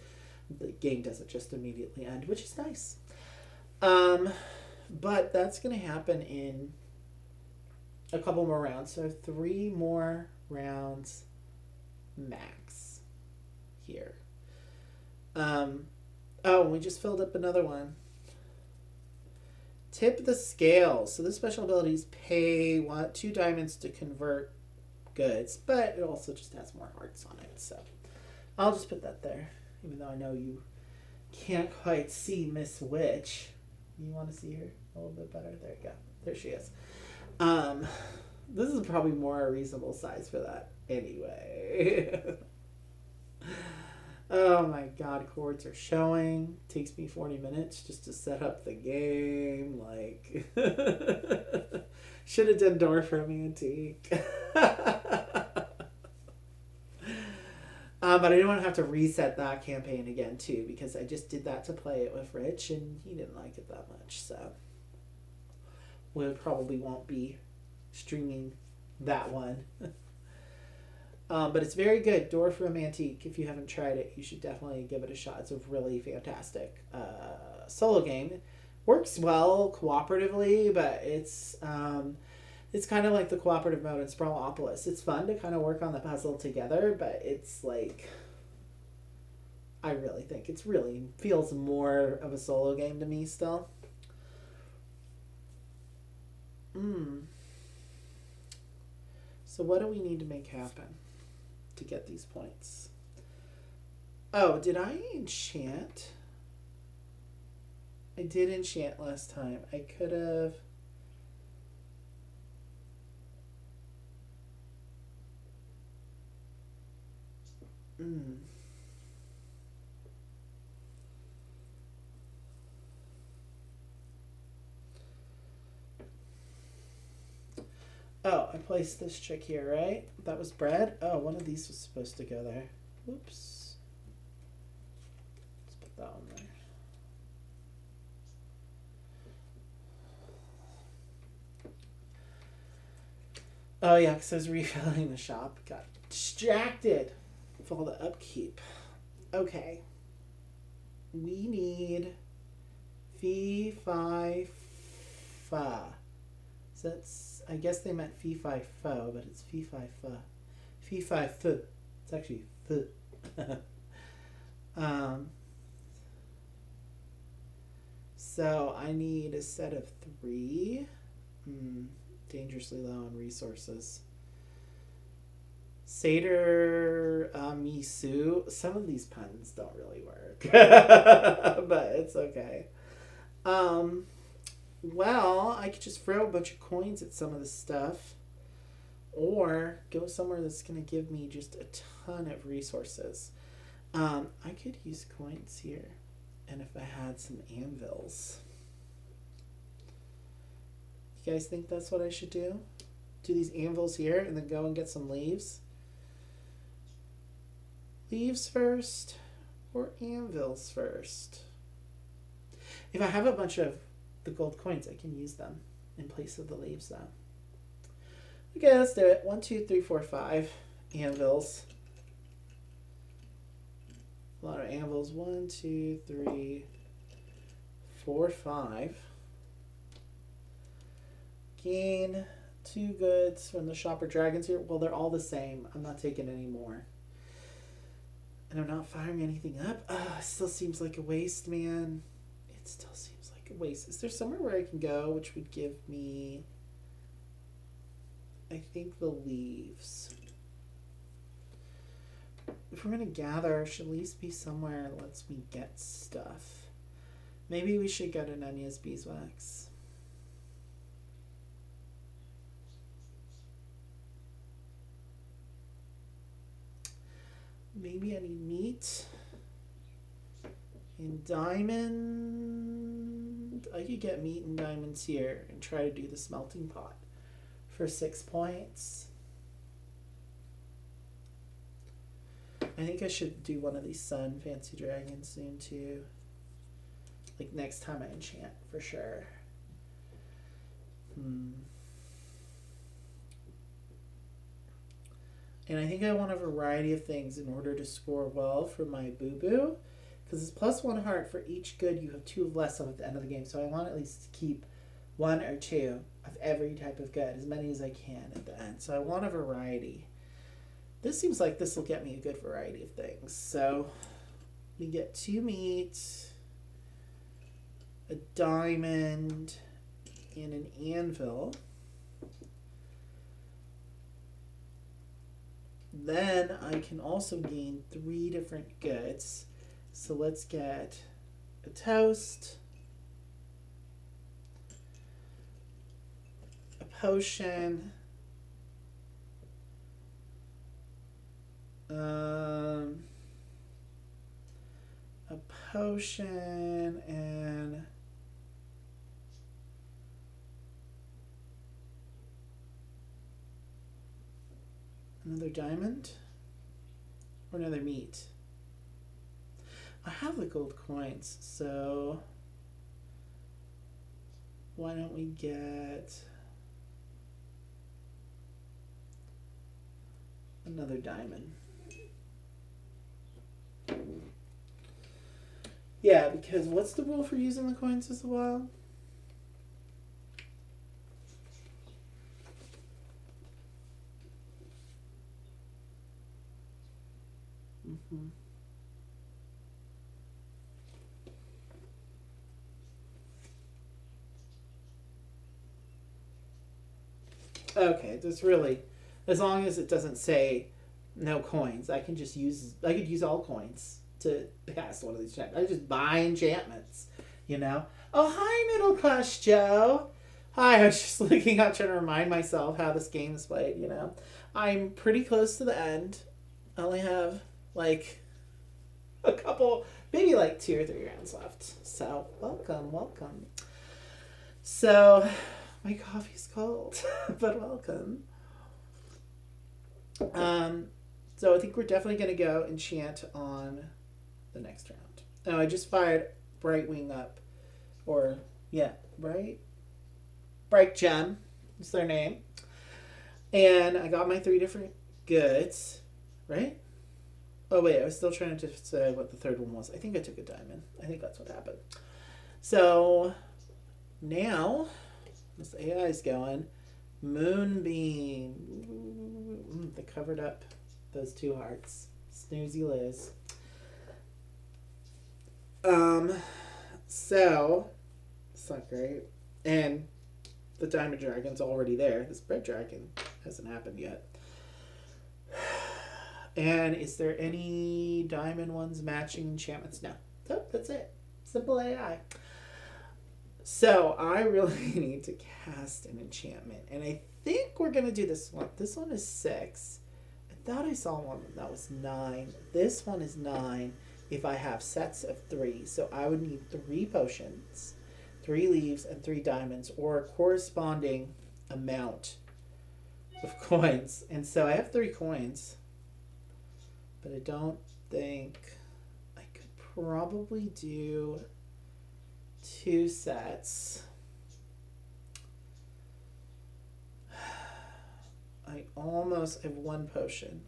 The game doesn't just immediately end, which is nice. But that's going to happen in a couple more rounds. So 3 more rounds max here. Oh, we just filled up another one. Tip the scale. So this special abilities pay 2 diamonds to convert goods, but it also just has more hearts on it. So I'll just put that there, even though I know you can't quite see Miss Witch. You want to see her a little bit better? There you go. There she is. This is probably more a reasonable size for that anyway. Oh my god, chords are showing. Takes me 40 minutes just to set up the game. Like, should have done Dwarf Romantique. But I didn't want to have to reset that campaign again too, because I just did that to play it with Rich and he didn't like it that much, so we probably won't be streaming that one. But it's very good. Dwarf Romantique. If you haven't tried it, you should definitely give it a shot. It's a really fantastic solo game. It works well cooperatively, but it's kind of like the cooperative mode in Sprawlopolis. It's fun to kind of work on the puzzle together, but it's like, I really think it's really feels more of a solo game to me still. So what do we need to make happen to get these points? Oh, did I enchant? I did enchant last time. I could have... Oh, I placed this chick here, right? That was bread? Oh, one of these was supposed to go there. Whoops. Let's put that one there. Oh, yeah, because I was refilling the shop. Got distracted with all the upkeep. Okay. We need fee, fi, fa. So that's, I guess they meant fee, fi, fo, but it's fee, fi, fa. Fee, fi, f. It's actually f. So I need a set of 3. Dangerously low on resources. Seder Misu. Some of these puns don't really work. But it's okay. Well, I could just throw a bunch of coins at some of this stuff. Or go somewhere that's going to give me just a ton of resources. I could use coins here. And if I had some anvils. You guys think that's what I should do? Do these anvils here and then go and get some leaves? Leaves first or anvils first? If I have a bunch of the gold coins, I can use them in place of the leaves though. Okay, let's do it. 1, 2, 3, 4, 5 anvils. A lot of anvils. 1, 2, 3, 4, 5. Gain 2 goods from the shopper dragons here. Well, they're all the same. I'm not taking any more. And I'm not firing anything up. It still seems like a waste, man. It still seems like a waste. Is there somewhere where I can go which would give me... I think the leaves. If we're going to gather, it should at least be somewhere that lets me get stuff. Maybe we should go to Nanya's beeswax. Maybe I need meat and diamond. I could get meat and diamonds here and try to do the smelting pot for 6 points. I think I should do one of these sun fancy dragons soon too. Like next time I enchant for sure. And I think I want a variety of things in order to score well for my boo-boo. Because it's +1 heart for each good. You have 2 less of at the end of the game. So I want at least to keep 1 or 2 of every type of good. As many as I can at the end. So I want a variety. This seems like this will get me a good variety of things. So we get 2 meat, a diamond, and an anvil. Then I can also gain 3 different goods. So let's get a toast, a potion, a potion, and another diamond or another meat. I have the gold coins, so why don't we get another diamond? Yeah, because what's the rule for using the coins as well? Okay, there's really, as long as it doesn't say no coins, I could use all coins to pass one of these enchantments. I just buy enchantments, you know? Oh, hi, Middle Class Joe. Hi, I was just looking up trying to remind myself how this game is played, you know? I'm pretty close to the end. I only have, like, a couple, maybe like 2 or 3 rounds left. So, welcome, welcome. So, my coffee's cold, but welcome. So I think we're definitely going to go enchant on the next round. Oh, I just fired Brightwing up. Or, yeah, Bright Gem is their name. And I got my 3 different goods, right? Oh, wait, I was still trying to decide what the third one was. I think I took a diamond. I think that's what happened. So, now, this AI is going. Moonbeam. They covered up those 2 hearts. Snoozy Liz. So, it's not great. And the Diamond Dragon's already there. This Red Dragon hasn't happened yet. And is there any diamond ones matching enchantments? No. So, that's it. Simple AI. So, I really need to cast an enchantment. And I think we're going to do this one. This one is 6. I thought I saw one that was 9. This one is 9 if I have sets of 3. So, I would need 3 potions, 3 leaves, and 3 diamonds, or a corresponding amount of coins. And so, I have 3 coins. But I don't think I could probably do 2 sets. I almost have 1 potion.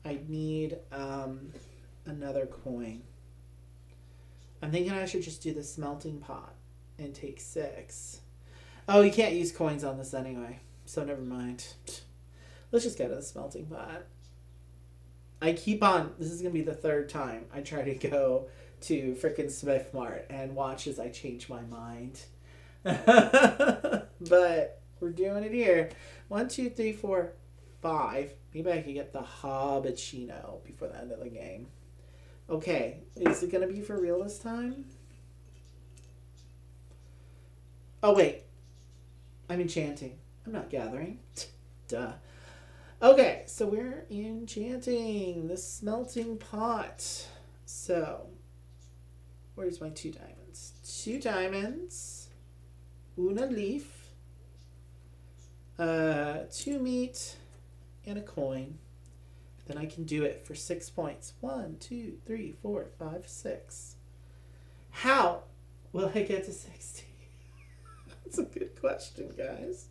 I need another coin. I'm thinking I should just do the smelting pot and take 6. Oh, you can't use coins on this anyway, so never mind. Let's just go to the smelting pot. I keep on, this is going to be the 3rd time I try to go to frickin' Smith Mart and watch as I change my mind. But we're doing it here. 1, 2, 3, 4, 5. Maybe I could get the Hobbichino before the end of the game. Okay, is it going to be for real this time? Oh, wait. I'm enchanting. I'm not gathering. Duh. Okay, so we're enchanting the smelting pot. So, where's my 2 diamonds? 2 diamonds, una leaf, 2 meat, and a coin. Then I can do it for 6 points. 1, 2, 3, 4, 5, 6. How will I get to 60? That's a good question, guys.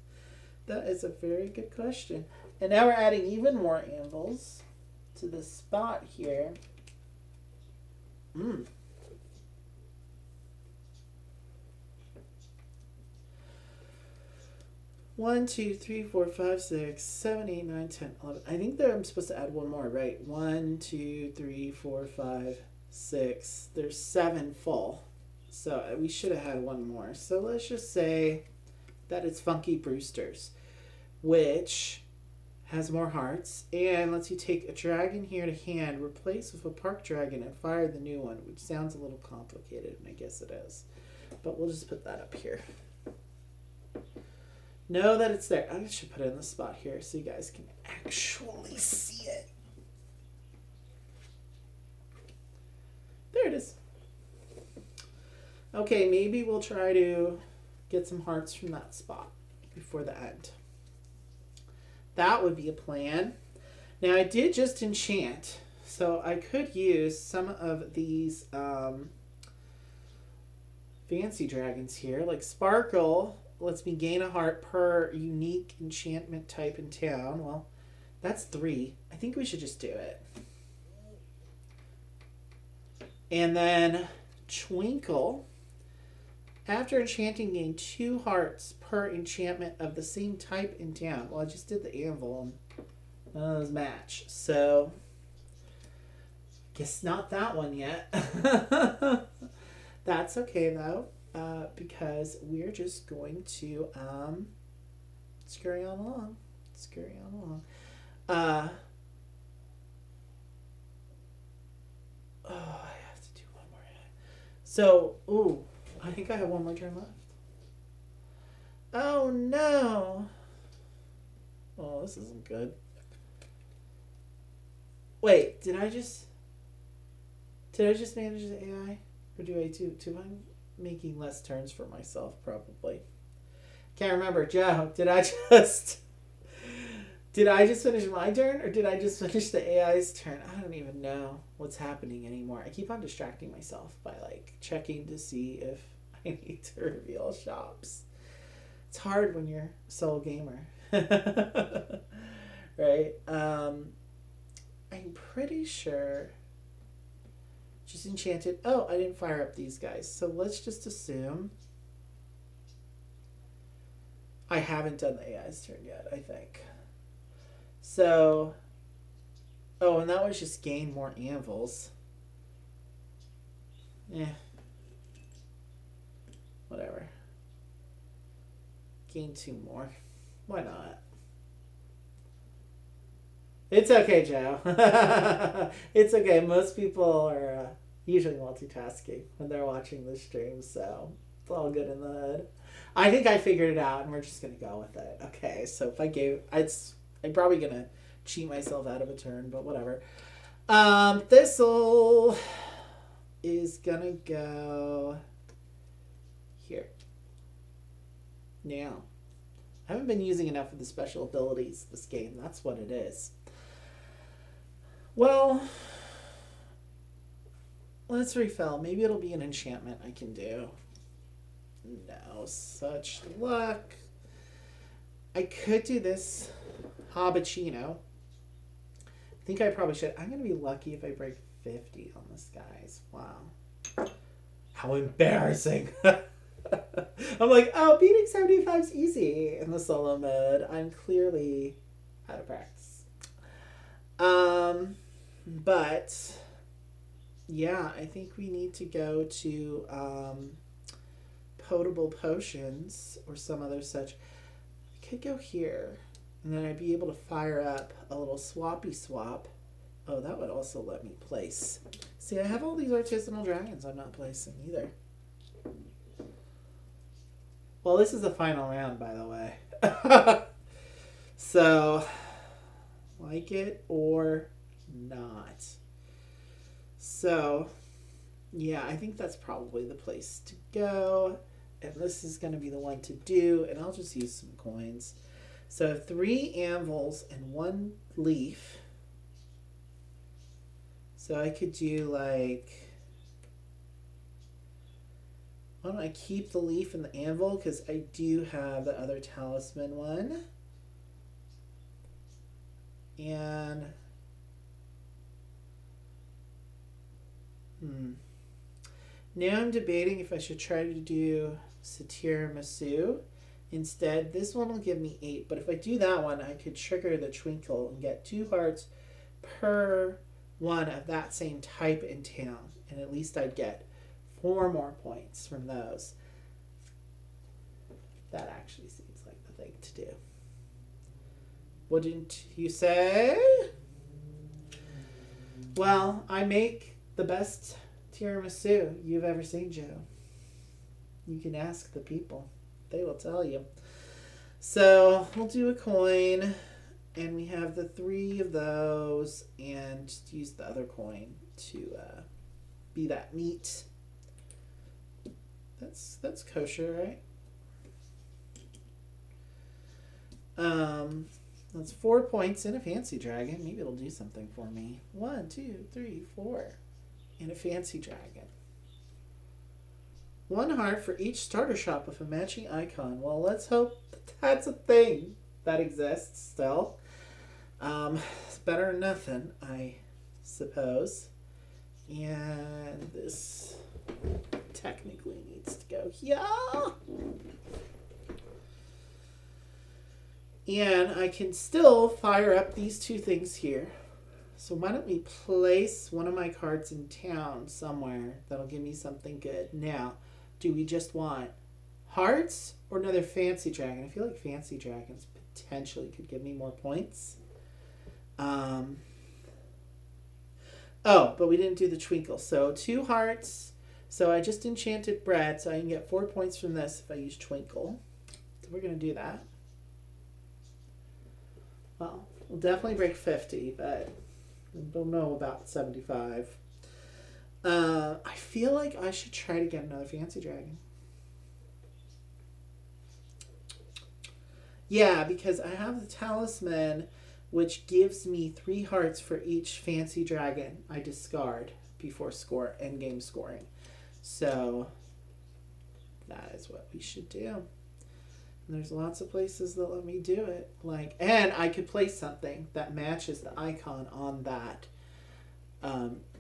That is a very good question. And now we're adding even more anvils to the spot here. 1, 2, 3, 4, 5, 6, 7, 8, 9, 10, 11. I think that I'm supposed to add 1 more, right? 1, 2, 3, 4, 5, 6. There's 7 full. So we should have had 1 more. So let's just say that it's Funky Brewster's, which has more hearts, and lets you take a dragon here to hand, replace with a park dragon, and fire the new one, which sounds a little complicated, and I guess it is. But we'll just put that up here. Know that it's there. I should put it in the spot here so you guys can actually see it. There it is. Okay, maybe we'll try to get some hearts from that spot before the end. That would be a plan. Now, I did just enchant, so I could use some of these fancy dragons here. Like Sparkle lets me gain a heart per unique enchantment type in town. Well, that's 3. I think we should just do it. And then Twinkle. After enchanting, gain 2 hearts per enchantment of the same type in town. Well, I just did the anvil and none of those match. So, guess not that one yet. That's okay, though, because we're just going to scurry on along. Scurry on along. Oh, I have to do one more. So, ooh, I think I have one more turn left. Oh no. Oh, this isn't good. Wait, did I just manage the AI? Or do I do I'm making less turns for myself probably. Can't remember. Joe, did I just finish my turn or did I just finish the AI's turn? I don't even know what's happening anymore. I keep on distracting myself by like checking to see if I need to reveal shops. It's hard when you're a solo gamer. Right? I'm pretty sure just enchanted. Oh, I didn't fire up these guys. So let's just assume I haven't done the AI's turn yet, I think. So, oh, and that was just gain more anvils. Whatever. Gain 2 more. Why not? It's okay, Joe. It's okay. Most people are usually multitasking when they're watching the stream, so it's all good in the hood. I think I figured it out, and we're just gonna go with it. Okay, so if I'm probably gonna cheat myself out of a turn, but whatever. Thistle is gonna go here. Now, I haven't been using enough of the special abilities this game. That's what it is. Well, let's refill. Maybe it'll be an enchantment I can do. No such luck. I could do this Hobbuccino. I think I probably should. I'm going to be lucky if I break 50 on this, guys. Wow. How embarrassing. I'm like, oh, beating 75 is easy in the solo mode. I'm clearly out of practice. But yeah, I think we need to go to potable potions or some other such. I could go here, and then I'd be able to fire up a little swappy swap. Oh, that would also let me place. See, I have all these artisanal dragons I'm not placing either. Well, this is the final round, by the way. So, like it or not. So, yeah, I think that's probably the place to go. And this is going to be the one to do. And I'll just use some coins. So 3 anvils and 1 leaf. So I could do like... Why don't I keep the leaf and the anvil? Because I do have the other talisman one. And... Now I'm debating if I should try to do Tiramisu. Instead, this one will give me 8. But if I do that one, I could trigger the Twinkle and get 2 hearts per one of that same type in town. And at least I'd get 4 more points from those. That actually seems like the thing to do. Wouldn't you say? Well, I make the best tiramisu you've ever seen, Joe. You can ask the people. They will tell you. So we'll do a coin, and we have the 3 of those, and just use the other coin to be that meat. That's kosher, right? That's 4 points in a fancy dragon. Maybe it'll do something for me. 1, 2, 3, 4 in a fancy dragon. 1 heart for each starter shop with a matching icon. Well, let's hope that's a thing that exists still. It's better than nothing, I suppose. And this technically needs to go here. And I can still fire up these 2 things here. So why don't we place one of my cards in town somewhere that'll give me something good. Now, do we just want hearts or another fancy dragon? I feel like fancy dragon's potentially could give me more points. Oh, but we didn't do the twinkle. So 2 hearts. So I just enchanted bread, so I can get 4 points from this if I use twinkle. So we're going to do that. Well, we'll definitely break 50, but I don't know about 75. I feel like I should try to get another fancy dragon. Yeah, because I have the talisman, which gives me 3 hearts for each fancy dragon I discard before endgame scoring. So that is what we should do. And there's lots of places that let me do it. And I could place something that matches the icon on that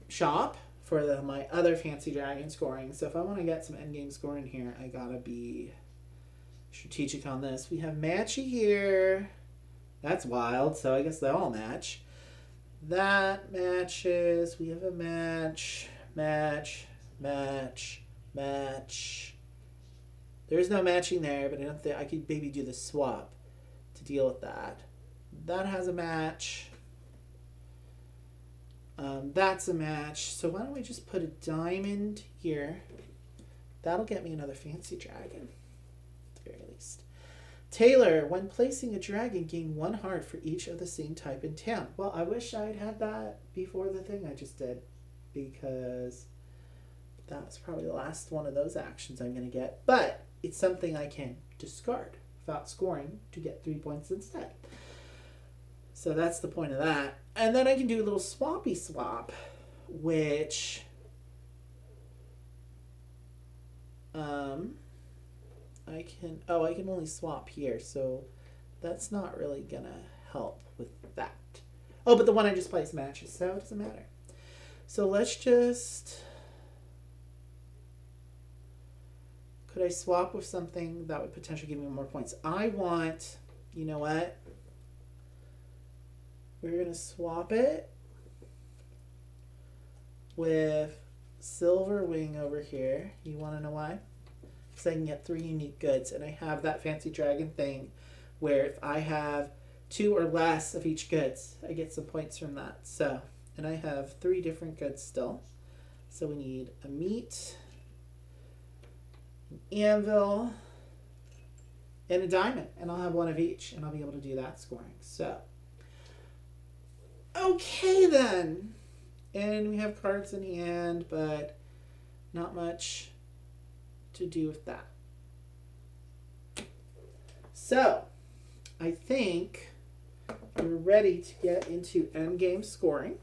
shop for my other fancy dragon scoring. So if I want to get some endgame scoring here, I gotta be strategic on this. We have matchy here. That's wild. So I guess they all match. That matches. We have a match. Match. There's no matching there, but I don't think I could maybe do the swap to deal with that. That has a match. That's a match. So why don't we just put a diamond here? That'll get me another fancy dragon, at the very least. Taylor, when placing a dragon, gain 1 heart for each of the same type in town. Well, I wish I'd had that before the thing I just did, because that was probably the last one of those actions I'm going to get. But it's something I can discard without scoring to get 3 points instead. So that's the point of that. And then I can do a little swappy swap, which I can only swap here, so that's not really gonna help with that. Oh, but the one I just placed matches, so it doesn't matter. So let's just, could I swap with something that would potentially give me more points? I want, you know what? We're gonna swap it with Silver Wing over here. You wanna know why? Because I can get 3 unique goods, and I have that fancy dragon thing where if I have 2 or less of each goods, I get some points from that. So, and I have 3 different goods still. So we need a meat, an anvil, and a diamond, and I'll have 1 of each, and I'll be able to do that scoring. So, okay then. And we have cards in hand, but not much to do with that. So, I think we're ready to get into endgame scoring.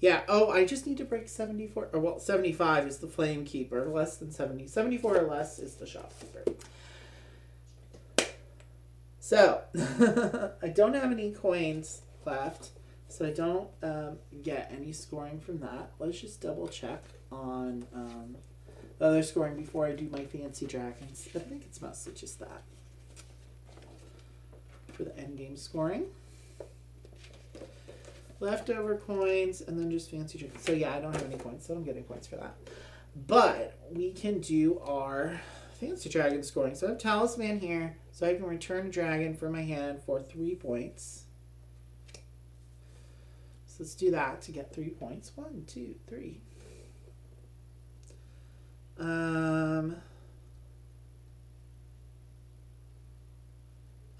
Yeah, oh, I just need to break 74, or well, 75 is the Flame Keeper, less than 70. 74 or less is the Shopkeeper. So, I don't have any coins left, so I don't get any scoring from that. Let's just double check on the other scoring before I do my fancy dragons. I think it's mostly just that for the endgame scoring. Leftover coins, and then just fancy dragons. So yeah, I don't have any coins, so I'm getting points for that. But we can do our fancy dragon scoring. So I have Talisman here, so I can return a dragon from my hand for 3 points. So let's do that to get 3 points. 1, 2, 3.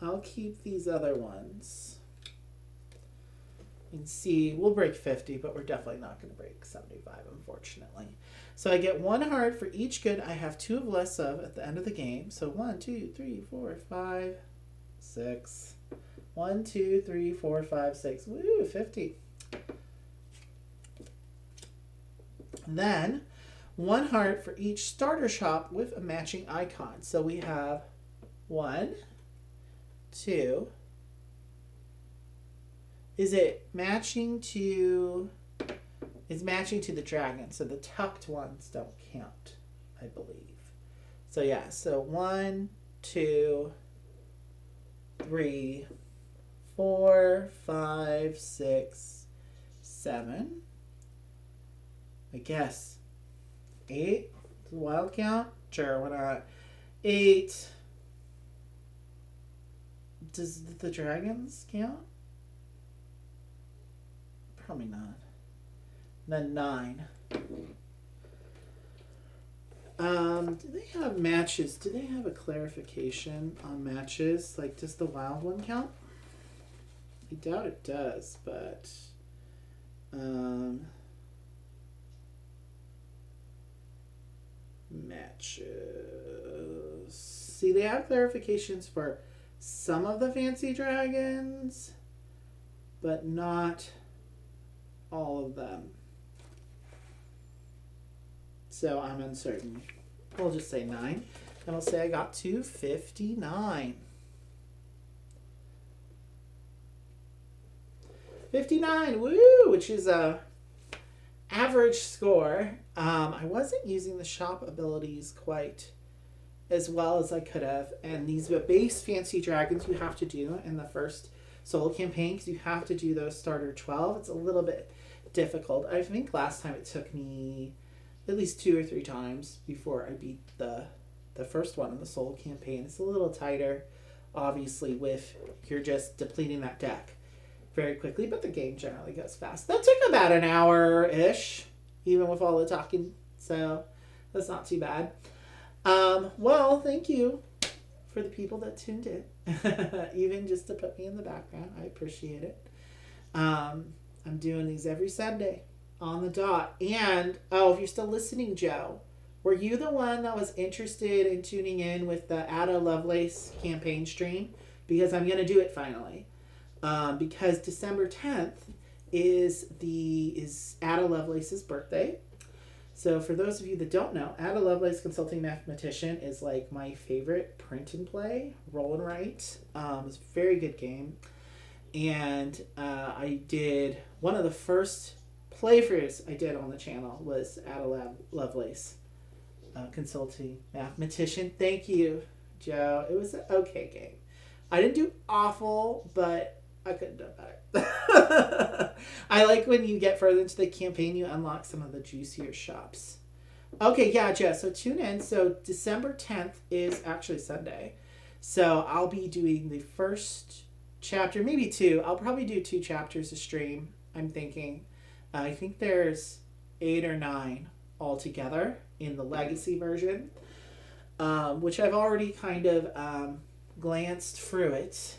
I'll keep these other ones. And see, we'll break 50, but we're definitely not going to break 75, unfortunately. So I get 1 heart for each good I have 2 of less of at the end of the game. So 1, 2, 3, 4, 5, 6. 1, 2, 3, 4, 5, 6. Woo, 50. And then 1 heart for each starter shop with a matching icon. So we have 1, 2. Is it matching to... It's matching to the dragon, so the tucked ones don't count, I believe. So yeah, so 1, 2, 3, 4, 5, 6, 7, I guess. 8? Does the wild count? Sure, why not? 8. Does the dragons count? Probably not. Then 9. Do they have matches? Do they have a clarification on matches? Like, does the wild one count? I doubt it does, but matches. See, they have clarifications for some of the fancy dragons, but not all of them. So I'm uncertain. We'll just say 9. And I'll say I got to 59. 59, woo! Which is a average score. I wasn't using the shop abilities quite as well as I could have. And these base fancy dragons you have to do in the first solo campaign, because you have to do those starter 12. It's a little bit difficult. I think last time it took me at least 2 or 3 times before I beat the first one in the solo campaign. It's a little tighter, obviously, with you're just depleting that deck very quickly, but the game generally goes fast. That took about an hour-ish, even with all the talking, so that's not too bad. Well, thank you for the people that tuned in, even just to put me in the background. I appreciate it. I'm doing these every Sunday on the dot. And, oh, if you're still listening, Joe, were you the one that was interested in tuning in with the Ada Lovelace campaign stream? Because I'm going to do it finally. Because December 10th is Ada Lovelace's birthday. So for those of you that don't know, Ada Lovelace Consulting Mathematician is like my favorite print and play, roll and write. It's a very good game. And I did one of the first playthroughs I did on the channel was Ada Lovelace Consulting Mathematician. Thank you, Joe. It was an okay game. I didn't do awful, but I could have done better. I like when you get further into the campaign, you unlock some of the juicier shops. Okay, yeah, Joe. So tune in. So December 10th is actually Sunday. So I'll be doing the first chapter, maybe 2. I'll probably do 2 chapters a stream, I'm thinking. I think there's 8 or 9 altogether in the legacy version, which I've already kind of glanced through it.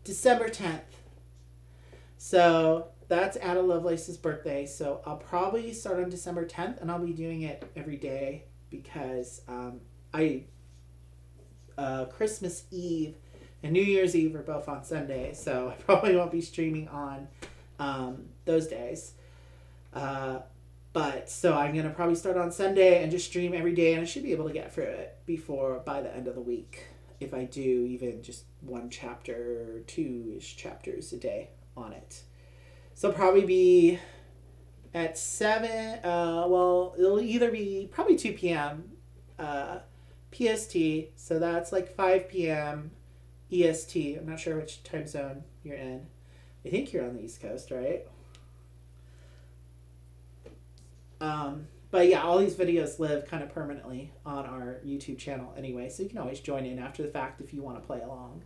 December 10th. So that's Ada Lovelace's birthday. So I'll probably start on December 10th, and I'll be doing it every day because Christmas Eve and New Year's Eve are both on Sunday. So I probably won't be streaming on those days. But so I'm going to probably start on Sunday and just stream every day, and I should be able to get through it by the end of the week. If I do even just 1 chapter, 2-ish chapters a day on it. So I'll probably be at 7, it'll either be probably 2 p.m. PST, so that's like 5 p.m. EST. I'm not sure which time zone you're in. I think you're on the East Coast, right? But yeah, all these videos live kind of permanently on our YouTube channel anyway, so you can always join in after the fact if you want to play along.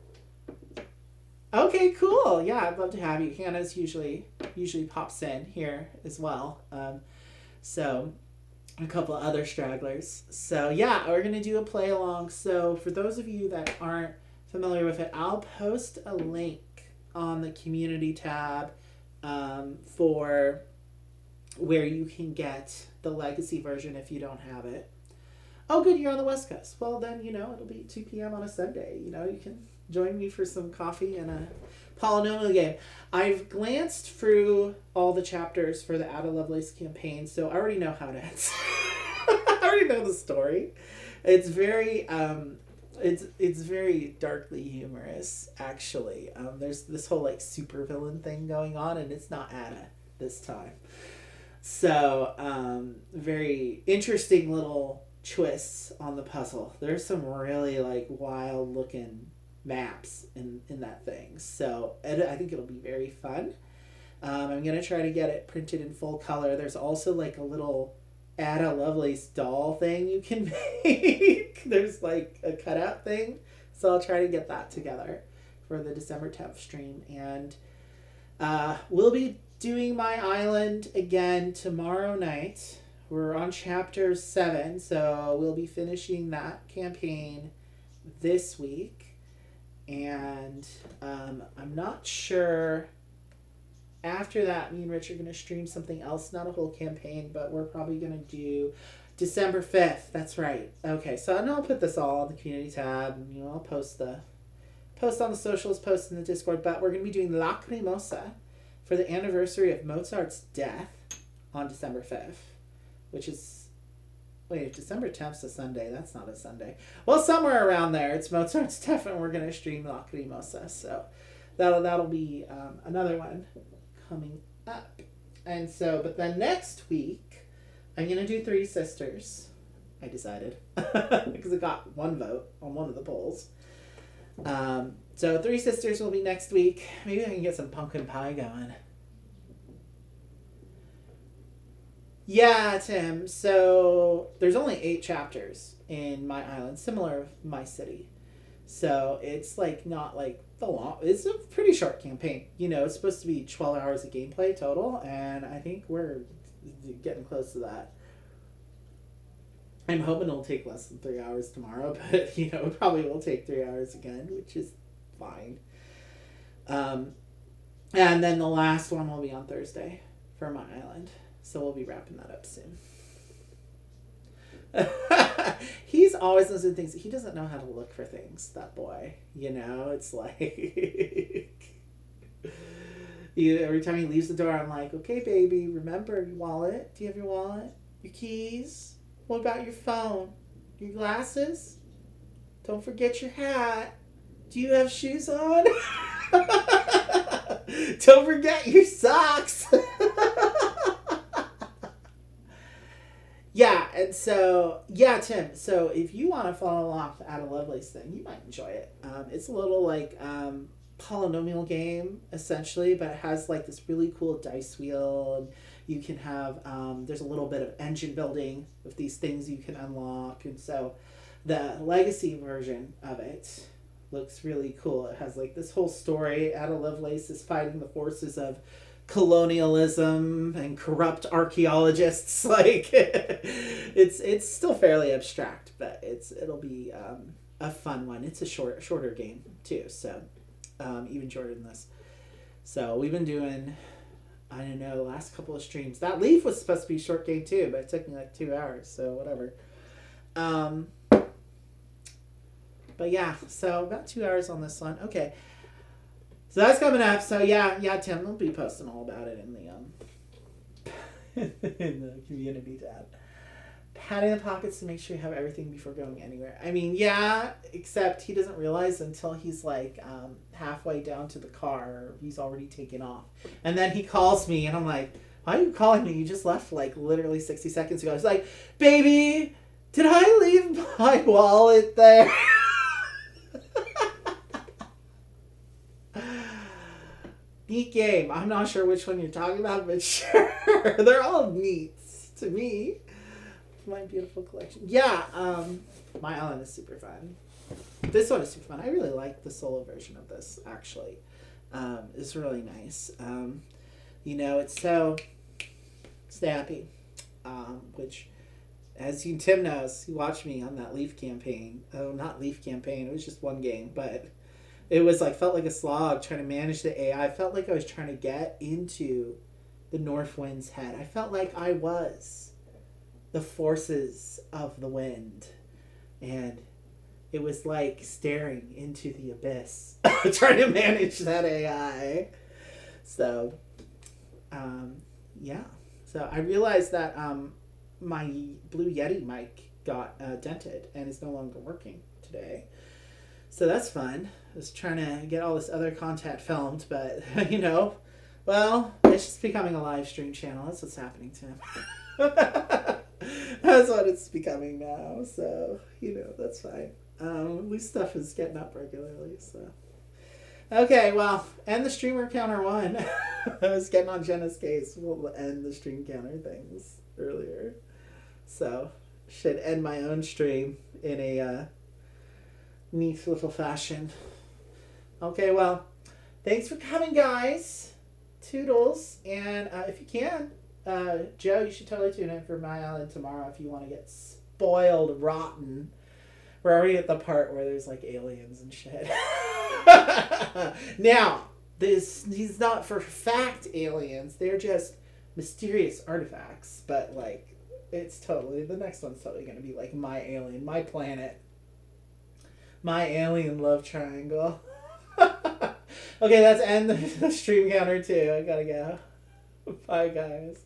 Okay, cool. Yeah, I'd love to have you. Hannah's usually pops in here as well. So a couple of other stragglers. So yeah, we're going to do a play along. So for those of you that aren't familiar with it, I'll post a link on the community tab for where you can get the legacy version if you don't have it. Oh, good, you're on the West Coast. Well, then, it'll be 2 p.m. on a Sunday. You can join me for some coffee and a polynomial game. I've glanced through all the chapters for the Ada Lovelace campaign, so I already know how it ends. I already know the story. It's very, it's very darkly humorous, actually. There's this whole, supervillain thing going on, and it's not Ada this time. So, very interesting little twists on the puzzle. There's some really, wild-looking maps in that thing. So, I think it'll be very fun. I'm going to try to get it printed in full color. There's also like a little Ada Lovelace doll thing you can make. There's like a cutout thing. So I'll try to get that together for the December 10th stream. And we'll be doing my island again tomorrow night. We're on chapter 7, so we'll be finishing that campaign this week. And I'm not sure. After that, me and Rich are going to stream something else, not a whole campaign, but we're probably going to do December 5th. That's right. Okay, so I'll put this all on the community tab. And, I'll post on the socials, post in the Discord, but we're going to be doing Lacrimosa for the anniversary of Mozart's death on December 5th, which is, wait, if December 10th's a Sunday, that's not a Sunday. Well, somewhere around there, it's Mozart's death, and we're going to stream Lacrimosa, so that'll be another one coming up. And so, but then next week, I'm going to do Three Sisters. I decided, because I got one vote on one of the polls. So Three Sisters will be next week. Maybe I can get some pumpkin pie going. Yeah, Tim. So there's only 8 chapters in my island, similar to my city. So it's like not like the long. It's a pretty short campaign. It's supposed to be 12 hours of gameplay total, and I think we're getting close to that. I'm hoping it'll take less than 3 hours tomorrow, but it probably will take 3 hours again, which is fine. And then the last one will be on Thursday for my island. So we'll be wrapping that up soon. He's always listening to things. He doesn't know how to look for things, that boy. It's like... every time he leaves the door, I'm like, okay, baby, remember your wallet? Do you have your wallet? Your keys? What about your phone? Your glasses? Don't forget your hat. Do you have shoes on? Don't forget your socks. Yeah, and so, yeah, Tim, so if you want to follow along with the Ada Lovelace thing, you might enjoy it. It's a little, like, polynomial game, essentially, but it has, like, this really cool dice wheel, and you can have, there's a little bit of engine building with these things you can unlock, and so the legacy version of it looks really cool. It has, like, this whole story. Ada Lovelace is fighting the forces of colonialism and corrupt archaeologists. Like, it's still fairly abstract, but it'll be a fun one. It's a shorter game too, so even shorter than this. So we've been doing, I don't know, the last couple of streams. That Leaf was supposed to be a short game too, but it took me like 2 hours, so whatever. But yeah, so about 2 hours on this one. Okay. So that's coming up. So yeah, Tim will be posting all about it in the in the community tab. Patting the pockets to make sure you have everything before going anywhere. I mean, yeah, except he doesn't realize until he's like halfway down to the car, he's already taken off. And then he calls me and I'm like, why are you calling me? You just left like literally 60 seconds ago. He's like, baby, did I leave my wallet there? Neat game. I'm not sure which one you're talking about, but sure. They're all neat to me. My beautiful collection. Yeah, my island is super fun. This one is super fun. I really like the solo version of this, actually. It's really nice. It's so snappy. Which, as Tim knows, he watched me on that Leaf campaign. Oh, not Leaf campaign. It was just one game, but it was like, felt like a slog trying to manage the AI. I felt like I was trying to get into the North Wind's head. I felt like I was the forces of the wind. And it was like staring into the abyss, trying to manage that AI. So, yeah. So I realized that my Blue Yeti mic got dented and is no longer working today. So that's fun. I was trying to get all this other content filmed, but, well, it's just becoming a live stream channel. That's what's happening to him. That's what it's becoming now. So, that's fine. At least stuff is getting up regularly, so. Okay, well, end the streamer counter one. I was getting on Jenna's case. We'll end the stream counter things earlier. So, should end my own stream in a neat little fashion. Okay, well, thanks for coming, guys. Toodles. And if you can, Joe, you should totally tune in for My Island tomorrow if you want to get spoiled rotten. We're already at the part where there's like aliens and shit. Now, these not for fact aliens. They're just mysterious artifacts. But like, it's totally, the next one's totally going to be like my alien, my planet, my alien love triangle. Okay, let's end the stream counter too. I gotta go. Bye, guys.